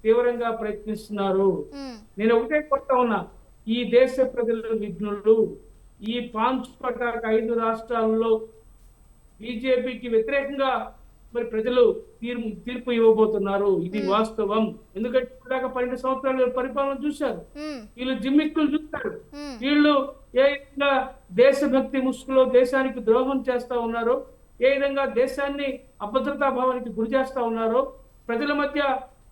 తీవ్రంగా ప్రయత్నిస్తున్నారు. ఉమ్, నేను ఒకటే కొడతా ఉన్నా, ఈ దేశ ప్రజలు విఘ్నులు. ఈ పాంచ్ పటాక 5 రాష్ట్రాల్లో బీజేపీకి వ్యతిరేకంగా మరి ప్రజలు తీర్పు ఇవ్వబోతున్నారు. ఇది ఉమ్, వాస్తవం. ఎందుకంటే ఇప్పటిదాకా 12 సంవత్సరాల పరిపాలన చూశారు. ఉమ్, వీళ్ళు జిమ్మిక్కులు చూస్తారు. ఉమ్, వీళ్ళు ఏ విధంగా దేశభక్తి ముసుగులో దేశానికి ద్రోహం చేస్తా ఉన్నారో, ఏ విధంగా దేశాన్ని అభద్రతా భావానికి గురి చేస్తా ఉన్నారో, ప్రజల మధ్య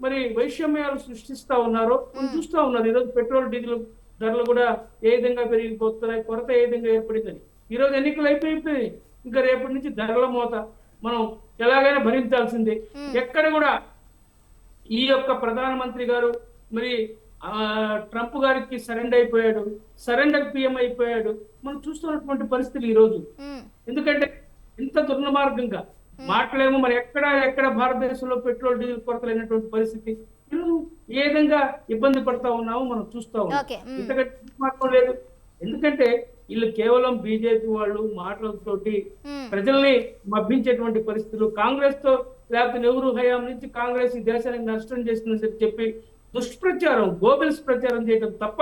మరి వైషమ్యాలు సృష్టిస్తా ఉన్నారో మనం ఉమ్. చూస్తా ఉన్నారు. ఈరోజు పెట్రోల్ డీజిల్ ధరలు కూడా ఏ విధంగా పెరిగిపోతున్నాయి, కొరత ఏ విధంగా ఏర్పడిందని. ఈరోజు ఎన్నికలు అయిపోయిపోయి ఇంకా రేపటి నుంచి ధరల మోత మనం ఎలాగైనా భరించాల్సిందే. ఉమ్. ఎక్కడ కూడా ఈ యొక్క ప్రధానమంత్రి గారు మరి ట్రంప్ గారికి సరెండర్ అయిపోయాడు, సరెండర్ పిఎం అయిపోయాడు. మనం చూస్తున్నటువంటి పరిస్థితులు ఈ రోజు. ఉమ్, ఎందుకంటే ఇంత దుర్మార్గంగా ఉమ్. మాటలేమో మరి ఎక్కడ భారతదేశంలో పెట్రోల్ డీజిల్ కొరత లేనటువంటి పరిస్థితి. ఈరోజు ఏ విధంగా ఇబ్బంది పడతా ఉన్నామో మనం చూస్తా ఉన్నాం. ఓకే. ఉమ్, ఇంతకంటే దుర్మార్గం లేదు. ఎందుకంటే వీళ్ళు కేవలం బీజేపీ వాళ్ళు మాటలతోటి ఉమ్. ప్రజల్ని మభ్యించేటువంటి పరిస్థితులు. కాంగ్రెస్ తో లేకపోతే నెహ్రూ హయాం నుంచి కాంగ్రెస్ ఈ దేశానికి నష్టం చేస్తుందని చెప్పి దుష్ప్రచారం, గోబెల్స్ ప్రచారం చేయడం తప్ప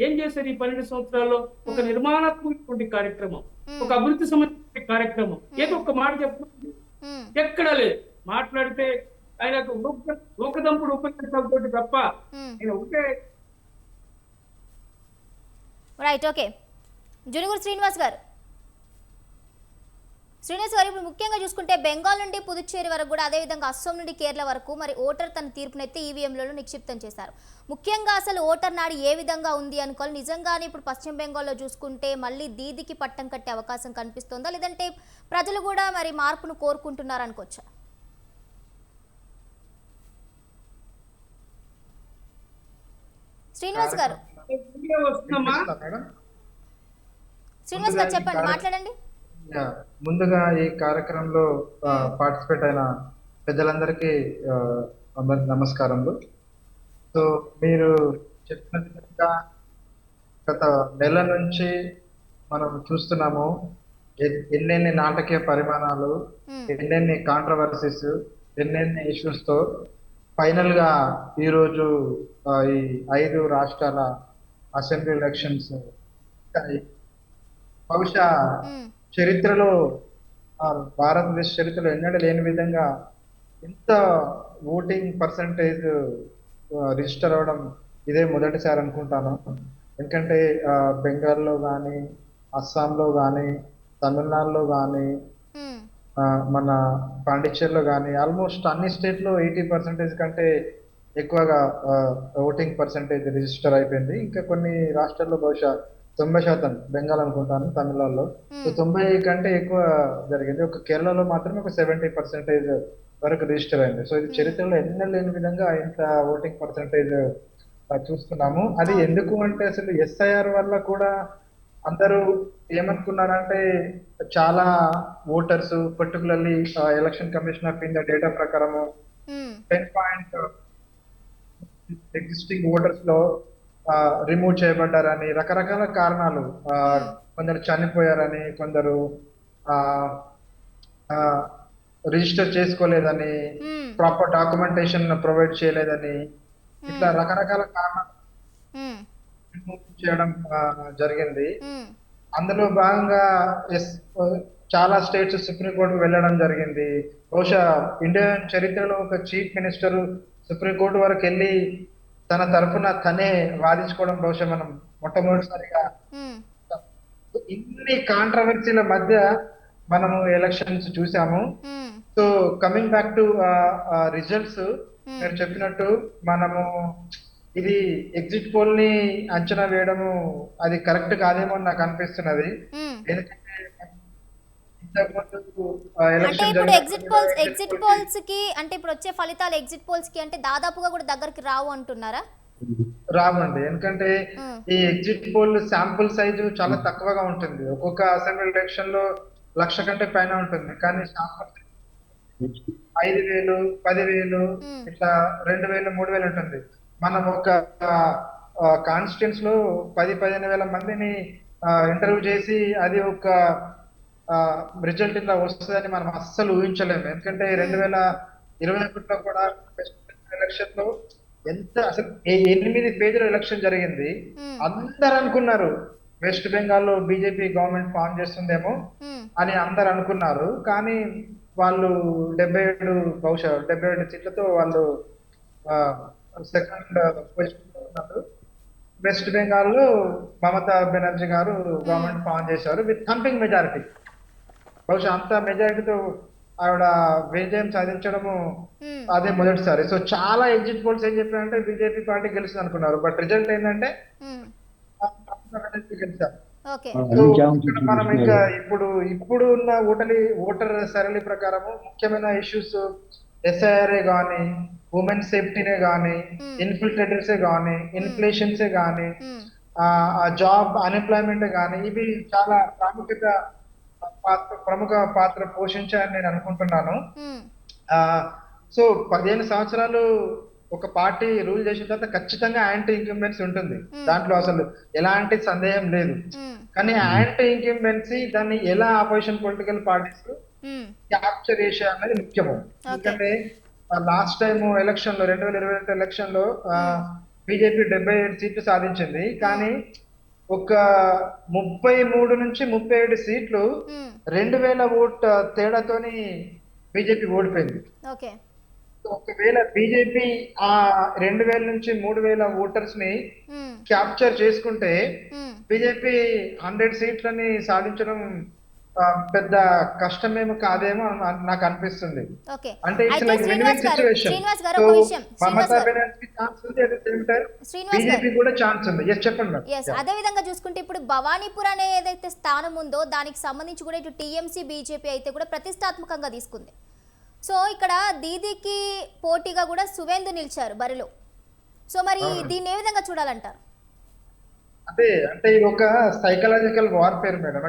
ఏం చేశారు ఈ 12 సంవత్సరాల్లో? ఒక ఉమ్, నిర్మాణాత్మకటువంటి కార్యక్రమం, ఒక ఉమ్, అభివృద్ధి సంబంధించిన కార్యక్రమం ఏదో ఉమ్, ఒక మాట చెప్పండి. ఉమ్. ఎక్కడా లేదు. మాట్లాడితే ఆయనకు ఊకదంపుడు ఉపయోగించడంతో తప్ప ఉమ్. నేను ఒకటే. రైట్. ఓకే. జునుగురు శ్రీనివాస్ గారు, ఇప్పుడు ముఖ్యంగా చూసుకుంటే బెంగాల్ నుండి పుదుచ్చేరి వరకు కూడా, అదేవిధంగా అస్సాం నుండి కేరళ వరకు మరి ఓటర్ తన తీర్పునైతే ఈవీఎంలలో నిక్షిప్తం చేశారు. ముఖ్యంగా అసలు ఓటర్ నాడి ఏ విధంగా ఉంది అనుకోవాలి? నిజంగానే ఇప్పుడు పశ్చిమ బెంగాల్లో చూసుకుంటే మళ్ళీ దీదికి పట్టం కట్టే అవకాశం కనిపిస్తుందా, లేదంటే ప్రజలు కూడా మరి మార్పును కోరుకుంటున్నారు అనుకోవచ్చా? శ్రీనివాస్ గారు, వస్తుందమ్మా. శ్రీనివాస్ గారు చెప్పండి, మాట్లాడండి. ముందుగా ఈ కార్యక్రమంలో పార్టిసిపేట్ అయిన పెద్దలందరికీ నమస్కారములు. సో మీరు చెప్పిన విధంగా గత నెల నుంచి మనం చూస్తున్నాము ఎన్నెన్ని నాటకీయ పరిమాణాలు, ఎన్నెన్ని కాంట్రవర్సీస్, ఎన్నెన్ని ఇష్యూస్ తో ఫైనల్ గా ఈరోజు ఈ 5 రాష్ట్రాల అసెంబ్లీ ఎలక్షన్స్ బహుశా చరిత్రలో భారతదేశ చరిత్రలో ఎన్నడూ లేని విధంగా ఇంత ఓటింగ్ పర్సంటేజ్ రిజిస్టర్ అవ్వడం ఇదే మొదటిసారి అనుకుంటాను. ఎందుకంటే బెంగాల్లో కానీ, అస్సాంలో కానీ, తమిళనాడులో కానీ, మన పాండిచ్చేరిలో కానీ ఆల్మోస్ట్ అన్ని స్టేట్లో 80% కంటే ఎక్కువగా ఓటింగ్ పర్సంటేజ్ రిజిస్టర్ అయిపోయింది. ఇంకా కొన్ని రాష్ట్రాల్లో బహుశా 90% బెంగాల్ అనుకుంటాను, తమిళనాడులో. సో 90 కంటే ఎక్కువ జరిగింది. ఒక కేరళలో మాత్రమే ఒక 70% వరకు రిజిస్టర్ అయింది. సో ఇది చరిత్రలో ఎన్నడూ లేని విధంగా ఇంత ఓటింగ్ పర్సంటేజ్ చూస్తున్నాము. అది ఎందుకు అంటే అసలు ఎస్ఐఆర్ వల్ల కూడా అందరూ ఏమనుకున్నారంటే చాలా voters particularly election commission of India data ప్రకారము 10 ఎగ్జిస్టింగ్ ఓటర్స్ లో రిమూవ్ చేయబడ్డారని రకరకాల కారణాలు, కొందరు చనిపోయారని, కొందరు రిజిస్టర్ చేసుకోలేదని, ప్రాపర్ డాక్యుమెంటేషన్ ప్రొవైడ్ చేయలేదని, ఇట్లా రకరకాల కారణాలు రిమూవ్ చేయడం జరిగింది. అందులో భాగంగా చాలా స్టేట్స్ సుప్రీంకోర్టుకు వెళ్ళడం జరిగింది. బహుశా ఇండియన్ చరిత్రలో ఒక చీఫ్ మినిస్టర్ సుప్రీంకోర్టు వరకు వెళ్ళి తన తరఫున తనే వాదించుకోవడం బహుశా మనం మొట్టమొదటిసారిగా. ఇన్ని కాంట్రవర్సీల మధ్య మనము ఎలక్షన్స్ చూసాము. So coming back to results, మీరు చెప్పినట్టు మనము ఇది ఎగ్జిట్ పోల్ ని అంచనా వేయడము అది కరెక్ట్ కాదేమో అని నాకు అనిపిస్తున్నది. ఎందుకంటే అంటే ఇప్పుడు ఎగ్జిట్ పోల్స్ కి అంటే ఇప్పుడు వచ్చే ఫలితాలు ఎగ్జిట్ పోల్స్ కి అంటే దాదాపుగా కూడా దగ్గరికి రావు అంటున్నారా? రావండి. ఎందుకంటే ఈ ఎగ్జిట్ పోల్ శాంపుల్ సైజు చాలా తక్కువగా ఉంటుంది. ఒక్కొక్క అసెంబ్లీ ఎలక్షన్ లో 1,00,000 కంటే పైన ఉంటుంది. కానీ శాంపుల్ 5,000, 10,000, ఇట్లా 2,000, 3,000 ఉంటుంది. మనం ఒక కాన్స్టిట్యూన్స్ లో 10-15 వేల మందిని ఇంటర్వ్యూ చేసి అది ఒక రిజల్ట్ ఇలా వస్తుందని మనం అస్సలు ఊహించలేము. ఎందుకంటే 2021లో కూడా ఎలక్షన్ లో ఎంత అసలు 8 పేజీల ఎలక్షన్ జరిగింది. ఉమ్, అందరు అనుకున్నారు వెస్ట్ బెంగాల్లో బీజేపీ గవర్నమెంట్ ఫామ్ చేస్తుందేమో ఉమ్, అని అందరు అనుకున్నారు. కానీ వాళ్ళు 77 బహుశా 77 సీట్లతో వాళ్ళు సెకండ్ పొజిషన్ లో ఉన్నారు. వెస్ట్ బెంగాల్లో మమతా బెనర్జీ గారు ఉమ్, గవర్నమెంట్ ఫామ్ చేశారు విత్ థంపింగ్ మెజారిటీ. బహుశా అంత మెజారిటీతో ఆవిడ విజయం సాధించడము ఉమ్, అదే మొదటిసారి. సో చాలా ఎగ్జిట్ పోల్స్ ఏం చెప్పారంటే బీజేపీ పార్టీ గెలుస్తుంది అనుకున్నారు. బట్ రిజల్ట్ ఏంటంటే ఉమ్. మమతా బెనర్జీ గెలిచారు. ఓకే. సో ఇక్కడ మనం ఇంకా ఇప్పుడు ఉన్న ఓటర్ సరళి ప్రకారము ముఖ్యమైన ఇష్యూస్ ఎస్ఐఆర్ఏ గానీ, ఉమెన్ సేఫ్టీనే గానీ, ఉమ్, ఇన్ఫిల్ట్రేటర్సే గానీ, ఇన్ఫ్లేషన్సే గానీ, ఉమ్, జాబ్ అన్ఎంప్లాయ్మెంట్ గానీ ఇవి చాలా ప్రముఖ పాత్ర పోషించాయని నేను అనుకుంటున్నాను. ఉమ్, ఆ సో 15 సంవత్సరాలు ఒక పార్టీ రూల్ చేసిన తర్వాత ఖచ్చితంగా యాంటీ ఇంక్యుంబెన్సీ ఉంటుంది. దాంట్లో అసలు ఎలాంటి సందేహం లేదు. ఉమ్, కానీ యాంటీ ఇంక్యుంబెన్సీ దాన్ని ఎలా ఆపోజిషన్ పొలిటికల్ పార్టీస్ ఉమ్. క్యాప్చర్ చేసే అన్నది ముఖ్యము. ఎందుకంటే లాస్ట్ టైం ఎలక్షన్ లో 2022 ఎలక్షన్ లో బీజేపీ 77 సీట్లు సాధించింది. కానీ ఒక 33 నుంచి 37 సీట్లు ఉమ్, 2000 ఓట్ తేడాతోని బీజేపీ ఓడిపోయింది. ఓకే. ఒకవేళ బీజేపీ ఆ 2000 నుంచి 3000 ఓటర్స్ ని ఉమ్, క్యాప్చర్ చేసుకుంటే ఉమ్. బీజేపీ 100 సీట్లని సాధించడం పెద్ద కష్టమేమో కాదేమో నాకు అనిపిస్తుంది. ఓకే. అంటే ఇట్స్ అయితే like win win situation. Srinivas గారు సో ఒక విషయం, శ్రీనివాస్ మమతా గారు, బెనర్జీ ఛాన్స్ ఉంది, at the same time Srinivas గారు, బీజేపీ కూడా ఛాన్స్ ఉంది. ఎస్ చెప్పండి మేడం. ఎస్, అదే విధంగా చూసుకుంటే ఇప్పుడు భవానీపూర్ అనే ఏదైతే స్థానం ఉందో దానికి సంబంధించి కూడా ఇటు టీఎంసీ బీజేపీ అయితే కూడా ప్రతిష్టాత్మకంగా తీసుకుంది. సో ఇక్కడ దీదీకి పోటీగా కూడా సువేందు నిలిచారు బరిలో. సో మరి దీన్ని ఏ విధంగా చూడాలంటారు? అంటే ఇది ఒక సైకలాజికల్ వార్ఫేర్ మేడం.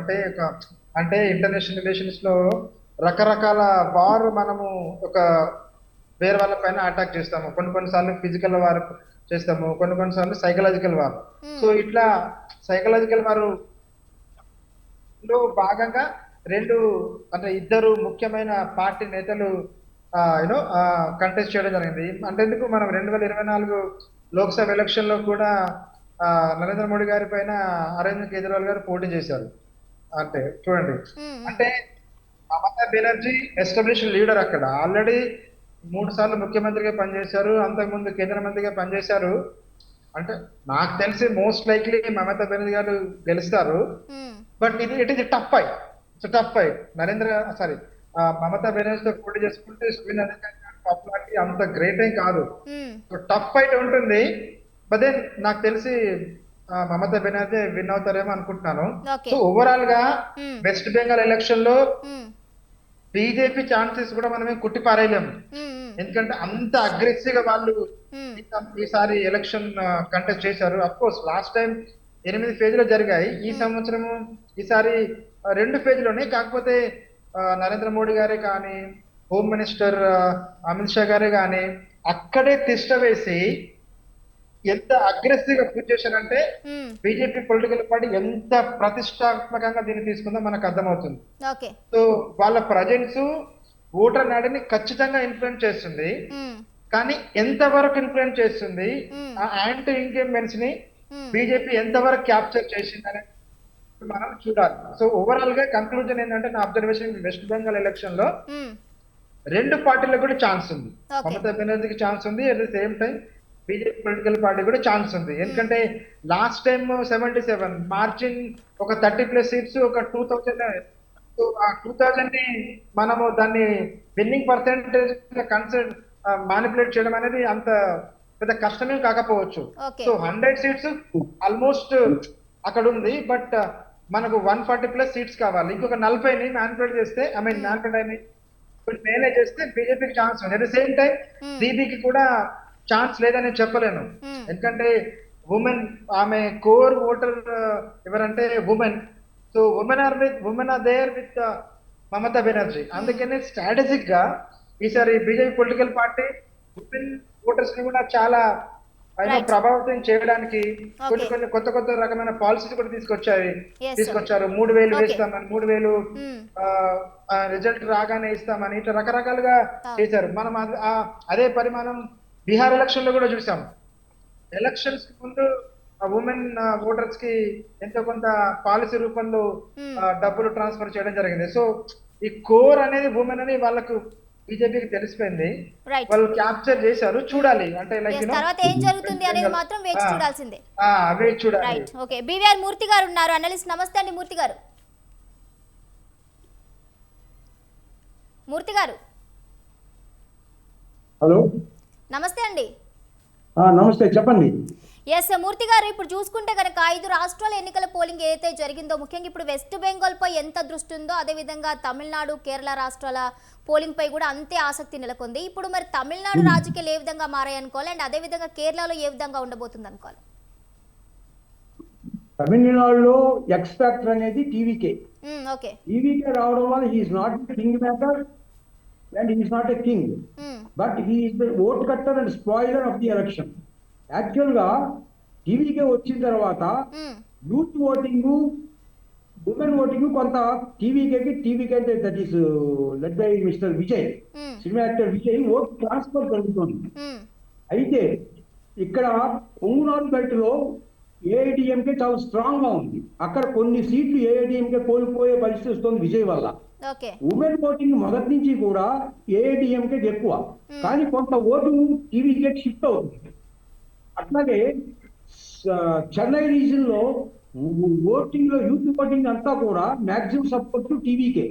అంటే ఇంటర్నేషనల్ రిలేషన్స్ లో రకరకాల వార్ మనము ఒక వేరే వాళ్ళ పైన అటాక్ చేస్తాము. కొన్నిసార్లు ఫిజికల్ వార్ చేస్తాము, కొన్నిసార్లు సైకలాజికల్ వార్. సో ఇట్లా సైకలాజికల్ వార్ లో భాగంగా ఇద్దరు ముఖ్యమైన పార్టీ నేతలు కంటెస్ట్ చేయడం జరిగింది. అంతేందుకు మనం 2024 లోక్సభ ఎలక్షన్ లో కూడా నరేంద్ర మోడీ గారి పైన అరవింద్ కేజ్రీవాల్ గారు పోటీ చేశారు. అంటే చూడండి, అంటే మమతా బెనర్జీ ఎస్టాబ్లిష్ లీడర్. అక్కడ ఆల్రెడీ 3 సార్లు ముఖ్యమంత్రిగా పనిచేశారు, అంతకుముందు కేంద్ర మంత్రిగా పనిచేశారు. అంటే నాకు తెలిసి మోస్ట్ లైక్లీ మమతా బెనర్జీ గారు గెలుస్తారు. But it is tough fight. Mamata బెనర్జీతో పోటీ చేసుకుంటే సువీన్ అధికారి పాపులారిటీ అంత గ్రేట్ ఏం కాదు. టఫ్ ఫైట్ ఉంటుంది. బట్ దెన్ నాకు తెలిసి మమతా బెనర్జీ విన్ అవుతారేమో అనుకుంటున్నాను. సో ఓవరాల్ గా వెస్ట్ బెంగాల్ ఎలక్షన్ లో బీజేపీ ఛాన్సెస్ కూడా మనమే కుట్టి పారేయలేము. ఎందుకంటే అంత అగ్రెసివ్ గా వాళ్ళు ఈసారి ఎలక్షన్ కంటెస్ట్ చేశారు. అఫ్ కోర్స్ లాస్ట్ టైం 8 ఫేజ్లో జరిగాయి. ఈ సంవత్సరము ఈసారి 2 ఫేజ్లోనే. కాకపోతే నరేంద్ర మోడీ గారే కానీ, హోమ్ మినిస్టర్ అమిత్ షా గారే కానీ అక్కడే తిష్ట వేసి ఎంత అగ్రెసివ్ గా పూజ చేశారంటే బీజేపీ పొలిటికల్ పార్టీ ఎంత ప్రతిష్టాత్మకంగా దీన్ని తీసుకుందో మనకు అర్థమవుతుంది. సో వాళ్ళ ప్రజెన్స్ ఓటర్ నాడిని ఖచ్చితంగా ఇన్ఫ్లుయెన్స్ చేస్తుంది. కానీ ఎంతవరకు ఇన్ఫ్లుయెన్స్ చేస్తుంది, ఆ యాంటీ ఇంకంబెన్స్ ని బీజేపీ ఎంతవరకు క్యాప్చర్ చేసిందని మనం చూడాలి. సో ఓవరాల్ గా కన్క్లూజన్ ఏంటంటే, నా అబ్జర్వేషన్ వెస్ట్ బెంగాల్ ఎలక్షన్ లో 2 పార్టీలకు కూడా ఛాన్స్ ఉంది. మమతా బెనర్జీకి ఛాన్స్ ఉంది, at the same time BJP political party కూడా ఛాన్స్ ఉంది. ఎందుకంటే లాస్ట్ టైం 77 మార్జిన్, ఒక 30+ సీట్స్, ఒక 2000. సో ఆ 2000 ని మనము దాన్ని విన్నింగ్ పర్సెంటేజ్ కన్సిడర్ మానిపులేట్ చేయడం అనేది అంత పెద్ద కష్టమే కాకపోవచ్చు. సో 100 సీట్స్ ఆల్మోస్ట్ అక్కడ ఉంది. బట్ మనకు 140+ సీట్స్ కావాలి. ఇంకొక 40ని మ్యానిపులేట్ చేస్తే, మేనేజ్ చేస్తే బీజేపీకి ఛాన్స్ ఉంది. అట్ ద సేమ్ టైం దీదీకి కూడా ఛాన్స్ లేదని చెప్పలేను. ఎందుకంటే ఆమె కోర్ ఓటర్ ఎవరంటే women. So women are there with Mamata Banerjee. అందుకనే స్ట్రాటజిక్ గా ఈసారి BJP political party women voters ని కూడా చాలా ప్రభావితం చేయడానికి కొన్ని కొత్త రకమైన పాలసీస్ కూడా తీసుకొచ్చారు. 3000 వేస్తామని, 3000 రిజల్ట్ రాగానే ఇస్తామని, ఇట్లా రకరకాలుగా చేశారు. మనం అదే పరిమాణం బీహార్ ఎలక్షన్ లో కూడా చూసాం. ఎలక్షన్స్ కి ముందు ఉమెన్ ఓటర్స్ కి ఎంతో కొంత పాలసీ రూపంలో డబ్బులు ట్రాన్స్ఫర్ చేయడం జరిగింది. సో ఈ కోర్ అనేది ఉమెన్ అని వాళ్ళకు బీజేపీకి తెలిసిపోయింది, రైట్. వాళ్ళు క్యాప్చర్ చేశారు. చూడాలి అంటే లైక్ తర్వాత ఏం జరుగుతుంది అనేది మాత్రం వేచి చూడాల్సిందే. వేచి చూడాలి. రైట్. ఓకే, బీవీఆర్ మూర్తి గారు ఉన్నారు, అనలిస్ట్. నమస్తే అండి మూర్తి గారు. మూర్తి గారు హలో, నమస్తే అండి. నమస్తే, చెప్పండి. ఎస్ మూర్తి గారు, ఇప్పుడు చూసుకుంటే కనుక 5 రాష్ట్రాల ఎన్నికల పోలింగ్ ఏదైతే జరిగిందో, ముఖ్యంగా ఇప్పుడు వెస్ట్ బెంగాల్ పై ఎంత దృష్టి ఉందో అదేవిధంగా తమిళనాడు, కేరళ రాష్ట్రాల పోలింగ్ పై కూడా అంతే ఆసక్తి నెలకొంది. ఇప్పుడు మరి తమిళనాడు రాజకీయాలు ఏ విధంగా మారాయి అనుకోవాలి, అండ్ అదేవిధంగా కేరళలో ఏ విధంగా ఉండబోతుంది అనుకోవాలి? తమిళనాడులో ఎక్స్ ఫ్యాక్టర్ అనేది టీవీకే. ఓకే. టీవీకే రావడం వల్ల he's not king maker and he's not a king, but he's the vote cutter and spoiler of the election. Actual గా టీవీకే వచ్చిన తర్వాత యూత్ ఓటింగ్, ఉమెన్ ఓటింగ్ కొంత టీవీకే అంటే that is led by mister Vijay, cinema actor Vijay vote transfer జరుగుతుంది. అయితే ఇక్కడ పొంగునాడు belt లో ఏఐడిఎంకే చాలా స్ట్రాంగ్ గా ఉంది. అక్కడ కొన్ని సీట్లు ఏఐడిఎంకే కోల్పోయే పరిస్థితి వస్తుంది విజయ్ వల్ల. ఉమెన్ ఓటింగ్ మొదటి నుంచి కూడా ఏఐడిఎంకే ఎక్కువ, కానీ కొంత ఓటు టీవీకే షిఫ్ట్ అవుతుంది. అట్లాగే చెన్నై రీజన్ లో ఓటింగ్ లో యూత్ ఓటింగ్ అంతా కూడా మాక్సిమం సపోర్ట్ టీవీకే.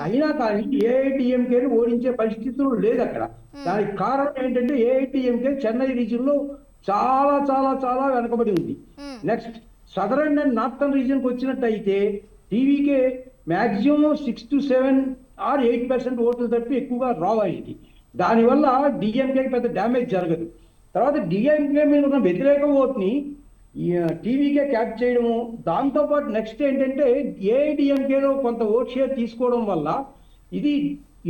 అయినా కానీ ఏఐడిఎంకే ఓడించే పరిస్థితులు లేదు అక్కడ. దానికి కారణం ఏంటంటే ఏఐడిఎంకే చెన్నై రీజన్ లో చాలా చాలా చాలా వెనకబడి ఉంది. Next southern and northern reason కి వచ్చినట్టయితే టీవీకే మాక్సిమం 6 to 7 or 8% ఓట్లు తప్పి ఎక్కువగా రావాలి. దానివల్ల డిఎంకే పెద్ద డ్యామేజ్ జరగదు. తర్వాత డిఎంకే మీద ఉన్న వ్యతిరేక ఓట్ని టీవీకే క్యాచ్ చేయడము, దాంతోపాటు నెక్స్ట్ ఏంటంటే ఏఐడిఎంకేలో కొంత ఓట్ షేర్ తీసుకోవడం వల్ల ఇది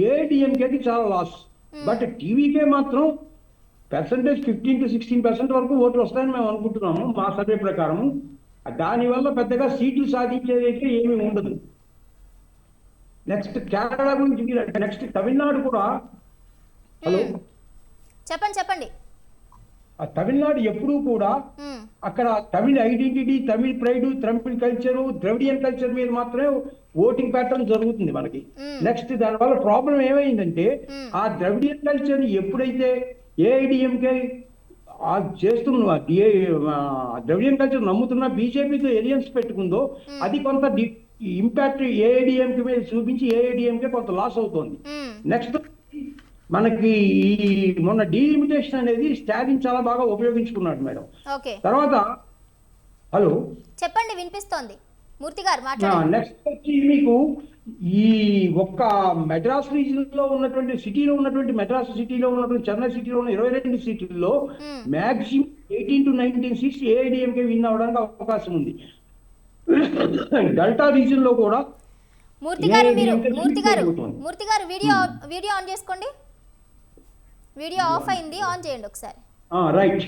ఏఐడిఎంకేకి చాలా లాస్. బట్ టీవీకే మాత్రం పర్సంటేజ్ 15 to 16% వరకు ఓట్లు వస్తాయని మేము అనుకుంటున్నాము మా సర్వే ప్రకారం. దానివల్ల పెద్దగా సీట్లు సాధించేదైతే ఏమీ ఉండదు. నెక్స్ట్ కేరళ గురించి, నెక్స్ట్ తమిళనాడు కూడా. హలో, చెప్పండి. తమిళనాడు ఎప్పుడూ కూడా అక్కడ తమిళ ఐడెంటిటీ, తమిళ ప్రైడ్, తమిళ కల్చరు, ద్రవిడియన్ కల్చర్ మీద మాత్రమే ఓటింగ్ ప్యాటర్న్ జరుగుతుంది మనకి. నెక్స్ట్ దానివల్ల ప్రాబ్లం ఏమైందంటే ఆ ద్రవిడియన్ కల్చర్ ఎప్పుడైతే ఏఐడిఎంకే చేస్తున్న ద్రవిడియన్ కల్చర్ నమ్ముతున్న బీజేపీతో ఎలియన్స్ పెట్టుకుందో అది కొంత ఇంపాక్ట్ ఏఐడిఎంకే మీద చూపించి ఏఐడిఎంకే కొంత లాస్ అవుతోంది. నెక్స్ట్ మనకి ఈ మొన్న డీలిమిటేషన్ అనేది స్టాలిన్ చాలా బాగా ఉపయోగించుకున్నాడు మేడం. తర్వాత హలో చెప్పండి, వినిపిస్తోంది మూర్తి గారు మాట్లాడండి. నెక్స్ట్ వచ్చి మీకు ఈ ఒక్క మెడ్రాస్ రీజన్ లో ఉన్నటువంటి సిటీలో ఉన్నటువంటి మెడ్రాస్ సిటీలో ఉన్నటువంటి చెన్నై సిటీలో ఉన్న 22 సీట్లలో maximum 18 to 19 seats AIADMK win అవడానికి అవకాశం ఉంది. డెల్టా రీజన్ లో కూడా మూర్తి గారు వీడియో ఆన్ చేసుకోండి. వీడియో ఆఫ్ అయింది, ఆన్ చేయండి ఒకసారి. రైట్.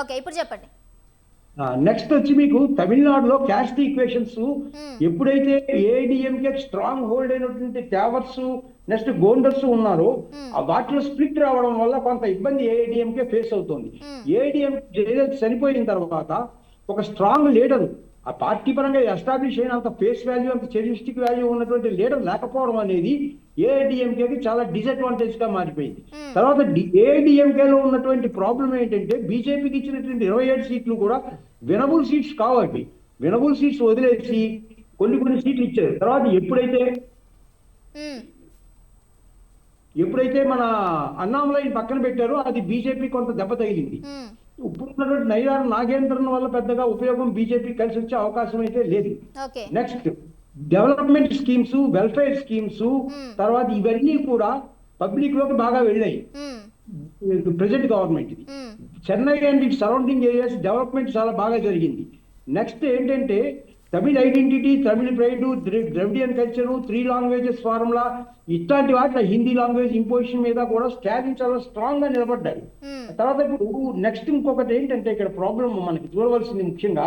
ఓకే, ఇప్పుడు చెప్పండి. నెక్స్ట్ వచ్చి మీకు తమిళనాడులో క్యాస్ట్ ఈక్వేషన్స్ ఎప్పుడైతే ఏఐడిఎంకే స్ట్రాంగ్ హోల్డ్ అయినటువంటి ట్యావర్స్, నెక్స్ట్ గోండర్స్ ఉన్నారో వాటిలో స్ప్లిట్ రావడం వల్ల కొంత ఇబ్బంది ఏఐడిఎంకే ఫేస్ అవుతుంది. ఏఐడిఎంకే చనిపోయిన తర్వాత ఒక స్ట్రాంగ్ లీడర్, ఆ పార్టీ పరంగా ఎస్టాబ్లిష్ అయిన అంత ఫేస్ వాల్యూ, అంత చెరిస్టిక్ వాల్యూ ఉన్నటువంటి లీడర్ లేకపోవడం అనేది ఏఐడిఎంకేకి చాలా డిసడ్వాంటేజ్ గా మారిపోయింది. తర్వాత ఏఐడిఎంకేలో ఉన్నటువంటి ప్రాబ్లం ఏంటంటే బీజేపీకి ఇచ్చినటువంటి 27 సీట్లు కూడా వినబుల్ సీట్స్ కావాలి. వినబుల్ సీట్స్ వదిలేసి కొన్ని సీట్లు ఇచ్చారు. తర్వాత ఎప్పుడైతే మన అన్నామలైని పక్కన పెట్టారో అది బీజేపీ కొంత దెబ్బ తగిలింది. ఇప్పుడు ఉన్నటువంటి నైరాణ నాగేంద్రన్ వల్ల పెద్దగా ఉపయోగం బీజేపీ కలిసి వచ్చే అవకాశం అయితే లేదు. Next development schemes, welfare schemes, తర్వాత ఇవన్నీ కూడా పబ్లిక్ లోకి బాగా వెళ్ళాయి present government. Chennai and it surrounding areas development చాలా బాగా జరిగింది. నెక్స్ట్ ఏంటంటే Tamil identity, Tamil pride, Dravidian culture, 3 languages formula, ఇట్లాంటి వాటి హిందీ లాంగ్వేజ్ ఇంపోజిషన్ మీద కూడా స్టాలిన్ చాలా స్ట్రాంగ్ గా నిలబడ్డాడు. తర్వాత ఇప్పుడు నెక్స్ట్ ఇంకొకటి ఏంటంటే ఇక్కడ ప్రాబ్లం మనకి చూడవలసింది ముఖ్యంగా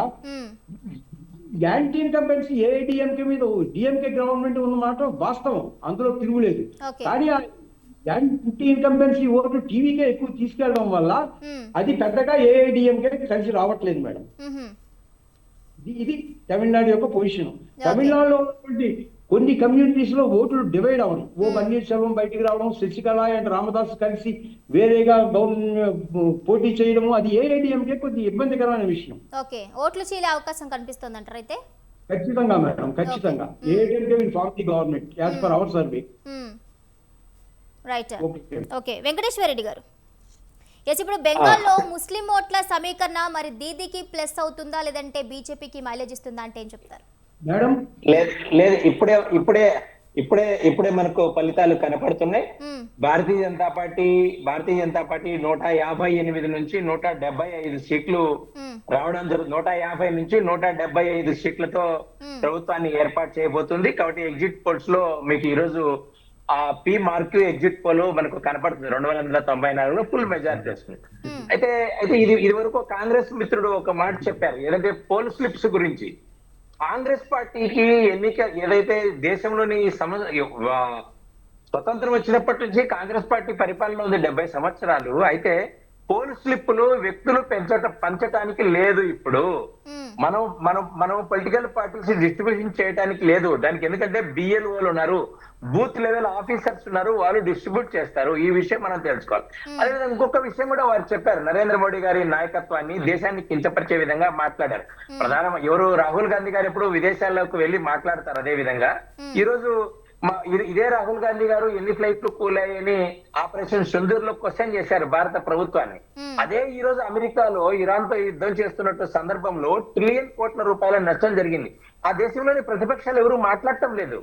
యాంటీ ఇన్కంబెన్సీ ఏఐడిఎంకే మీద డిఎంకే గవర్నమెంట్ ఉన్నమాట వాస్తవం, అందులో తిరుగులేదు. కానీ అండ్ 50 ఇన్కంబెన్సీ ఓట్లు టీవీకే ఎక్కువ తీసుకెళ్ళడం వల్ల మ్మ్. అది పెద్దగా ఏఐడిఎంకే కలిసి రావట్లేదు మేడం. మ్మ్. ఇది తమిళనాడు యొక్క పొజిషన్. తమిళనాడులో ఉన్నటువంటి కొన్ని కమ్యూనిటీస్ లో ఓట్లు డివైడ్ అవ్వడం, ఓ పన్నీర్సెల్వం బయటికి రావడం, శశికళ అండ్ రామదాస్ కలిసి వేరేగా పోటీ చేయడము, అది ఏఐడిఎంకే కొద్దిగా ఇబ్బందికరమైన విషయం. ఓకే, ఓట్లు చీలే అవకాశం కనిపిస్తుంది అంటారు అయితే. ఖచ్చితంగా మేడం, ఖచ్చితంగా. AIADMK will form the government as per our survey. Right. Okay. Okay, Venkateswara Reddy గారు, ఎస్, ఇప్పుడు బెంగాల్లో ముస్లిం ఓట్ల సమీకరణ మరి దీదీకి ప్లస్ అవుతుందా లేదంటే బీజేపీకి మైలేజ్ ఇస్తుందా అంటే ఏం చెప్తారు మేడం? లేదు, ఇప్పుడే మనకు ఫలితాలు కనపడుతున్నాయి. భారతీయ జనతా పార్టీ 158 నుంచి 175 సీట్లు రావడం జరుగుతుంది. 150 నుంచి 175 సీట్లతో ప్రభుత్వాన్ని ఏర్పాటు చేయబోతుంది. కాబట్టి ఎగ్జిట్ పోల్స్ లో మీకు ఈ రోజు ఆ పి మార్క్ ఎగ్జిట్ పోల్ మనకు కనపడుతుంది. 294లో ఫుల్ మెజారిటీ వస్తుంది. అయితే ఇది వరకు కాంగ్రెస్ మిత్రుడు ఒక మాట చెప్పారు, ఏదంటే పోల్ స్లిప్స్ గురించి. కాంగ్రెస్ పార్టీకి ఎన్నిక ఏదైతే దేశంలోని స్వతంత్రం వచ్చినప్పటి నుంచి కాంగ్రెస్ పార్టీ పరిపాలన ఉంది 70 సంవత్సరాలు. అయితే పోల్ స్లిప్పులు వ్యక్తులు పంచటానికి లేదు. ఇప్పుడు మనం పొలిటికల్ పార్టీస్ డిస్ట్రిబ్యూషన్ చేయడానికి లేదు దానికి. ఎందుకంటే బిఎల్ఓలు ఉన్నారు, బూత్ లెవెల్ ఆఫీసర్స్ ఉన్నారు, వాళ్ళు డిస్ట్రిబ్యూట్ చేస్తారు. ఈ విషయం మనం తెలుసుకోవాలి. అదేవిధంగా ఇంకొక విషయం కూడా వారు చెప్పారు, నరేంద్ర మోడీ గారి నాయకత్వాన్ని దేశాన్ని కించపరిచే విధంగా మాట్లాడారు. ఎవరు రాహుల్ గాంధీ గారు ఎప్పుడు విదేశాల్లోకి వెళ్లి మాట్లాడతారు. అదే విధంగా ఈ రోజు ఇదే రాహుల్ గాంధీ గారు ఎన్ని ఫ్లైట్లు కూలాయని ఆపరేషన్ సింధూర్ లో క్వశ్చన్ చేశారు భారత ప్రభుత్వాన్ని. అదే ఈ రోజు అమెరికాలో ఇరాన్ తో యుద్ధం చేస్తున్నట్టు సందర్భంలో ట్రిలియన్ కోట్ల రూపాయల నష్టం జరిగింది. ఆ దేశంలోని ప్రతిపక్షాలు ఎవరు మాట్లాడటం లేదు.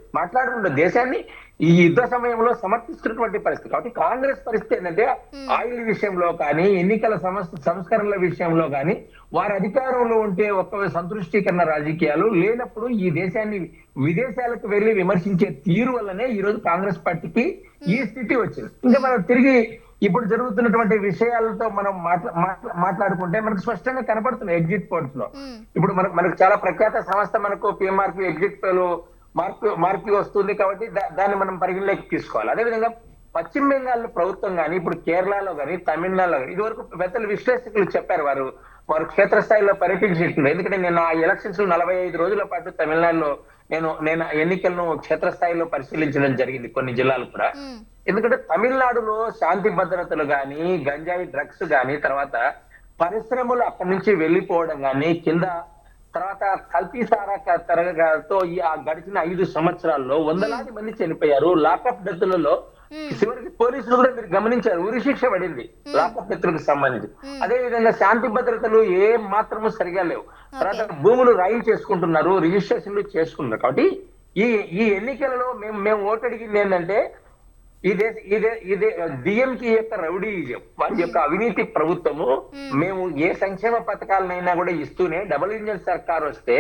దేశాన్ని ఈ యుద్ధ సమయంలో సమర్థిస్తున్నటువంటి పరిస్థితి. కాబట్టి కాంగ్రెస్ పరిస్థితి ఏంటంటే ఆయిల్ విషయంలో కానీ ఎన్నికల సంస్కరణల విషయంలో కానీ వారి అధికారంలో ఉంటే ఒక్క సంతృష్టీకరణ రాజకీయాలు లేనప్పుడు ఈ దేశాన్ని విదేశాలకు వెళ్లి విమర్శించే తీరు వల్లనే ఈ రోజు కాంగ్రెస్ పార్టీకి ఈ స్థితి వచ్చింది. ఇంకా మనం తిరిగి ఇప్పుడు జరుగుతున్నటువంటి విషయాలతో మనం మాట్లాడుకుంటే మనకు స్పష్టంగా కనపడుతున్నాయి ఎగ్జిట్ పోల్స్ లో. ఇప్పుడు మనకు చాలా ప్రఖ్యాత సంస్థ మనకు పిఎంఆర్పి ఎగ్జిట్ పోల్ మార్పు వస్తుంది. కాబట్టి దాన్ని మనం పరిగణలోకి తీసుకోవాలి. అదేవిధంగా పశ్చిమ బెంగాల్ ప్రభుత్వం కానీ ఇప్పుడు కేరళలో కానీ తమిళనాడులో కానీ ఇదివరకు పెద్దలు విశ్లేషకులు చెప్పారు, వారు క్షేత్రస్థాయిలో పర్యటించినట్టు. ఎందుకంటే నేను ఆ ఎలక్షన్స్ 45 రోజుల పాటు తమిళనాడులో నేను ఎన్నికలను క్షేత్రస్థాయిలో పరిశీలించడం జరిగింది, కొన్ని జిల్లాలు కూడా. ఎందుకంటే తమిళనాడులో శాంతి భద్రతలు గాని, గంజాయి డ్రగ్స్ గాని, తర్వాత పరిశ్రమలు అక్కడి నుంచి వెళ్లిపోవడం గాని, కింద తర్వాత కల్తీ సారాతో ఆ గడిచిన 5 సంవత్సరాల్లో వందలాది మంది చనిపోయారు. లాకప్ డెత్లలో చివరికి పోలీసులు కూడా మీరు గమనించారు, ఉరిశిక్ష పడింది లాకప్ డెత్లకు సంబంధించి. అదే విధంగా శాంతి భద్రతలు ఏ మాత్రము సరిగా లేవు. తర్వాత భూములు రైలు చేసుకుంటున్నారు, రిజిస్ట్రేషన్లు చేసుకుంటున్నారు. కాబట్టి ఈ ఎన్నికలలో మేము ఓటు అడిగింది ఏంటంటే ఇదే డిఎంకే యొక్క రౌడీయిజం, వారి యొక్క అవినీతి ప్రభుత్వము. మేము ఏ సంక్షేమ పథకాలనైనా కూడా ఇస్తూనే డబుల్ ఇంజిన్ సర్కార్ వస్తే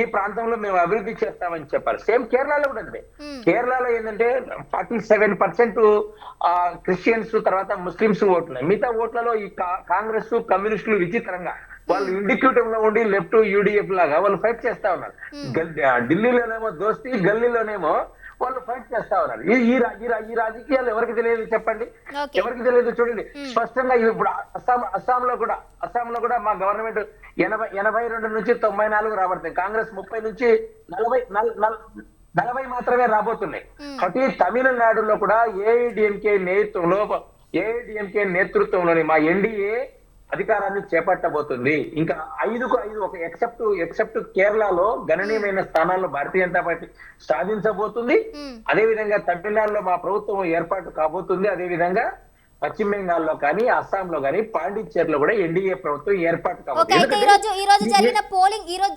ఈ ప్రాంతంలో మేము అభివృద్ధి చేస్తామని చెప్పారు. సేమ్ కేరళలో కూడా అంతే. కేరళలో ఏంటంటే 47% క్రిస్టియన్స్ తర్వాత ముస్లింస్ ఓట్లు. మిగతా ఓట్లలో ఈ కాంగ్రెస్ కమ్యూనిస్టులు విచిత్రంగా వాళ్ళు ఇండిక్యూటివ్ లో ఉండి లెఫ్ట్ యూడిఎఫ్ లాగా వాళ్ళు ఫైట్ చేస్తా ఉన్నారు. ఢిల్లీలోనేమో దోస్తీ, గల్లీలోనేమో వాళ్ళు ఫైట్ చేస్తా ఉన్నారు. ఈ రాజకీయాలు ఎవరికి తెలియదు చెప్పండి, ఎవరికి తెలియదు? చూడండి స్పష్టంగా ఇప్పుడు అస్సాంలో కూడా మా గవర్నమెంట్ 82 నుంచి 94 రాబడుతుంది. కాంగ్రెస్ 30 నుంచి 40 మాత్రమే రాబోతున్నాయి. కాబట్టి తమిళనాడులో కూడా ఏఐడిఎంకే నేతృత్వంలోని మా ఎన్డీఏ అధికారాన్ని చేపట్టబోతుంది. ఇంకా 5కు 5 ఒక ఎక్సెప్ట్ కేరళలో గణనీయమైన స్థానాల్లో భారతీయ జనతా పార్టీ సాధించబోతుంది. అదే విధంగా తమిళనాడులో మా ప్రభుత్వం ఏర్పాటు కాబోతుంది. అదే విధంగా పశ్చిమ బెంగాల్లో కానీ అస్సాంలో కానీ పాండిచ్చేరిలో కూడా ఎన్డీఏ ప్రభుత్వం ఏర్పాటు కాబట్టి ఈ రోజు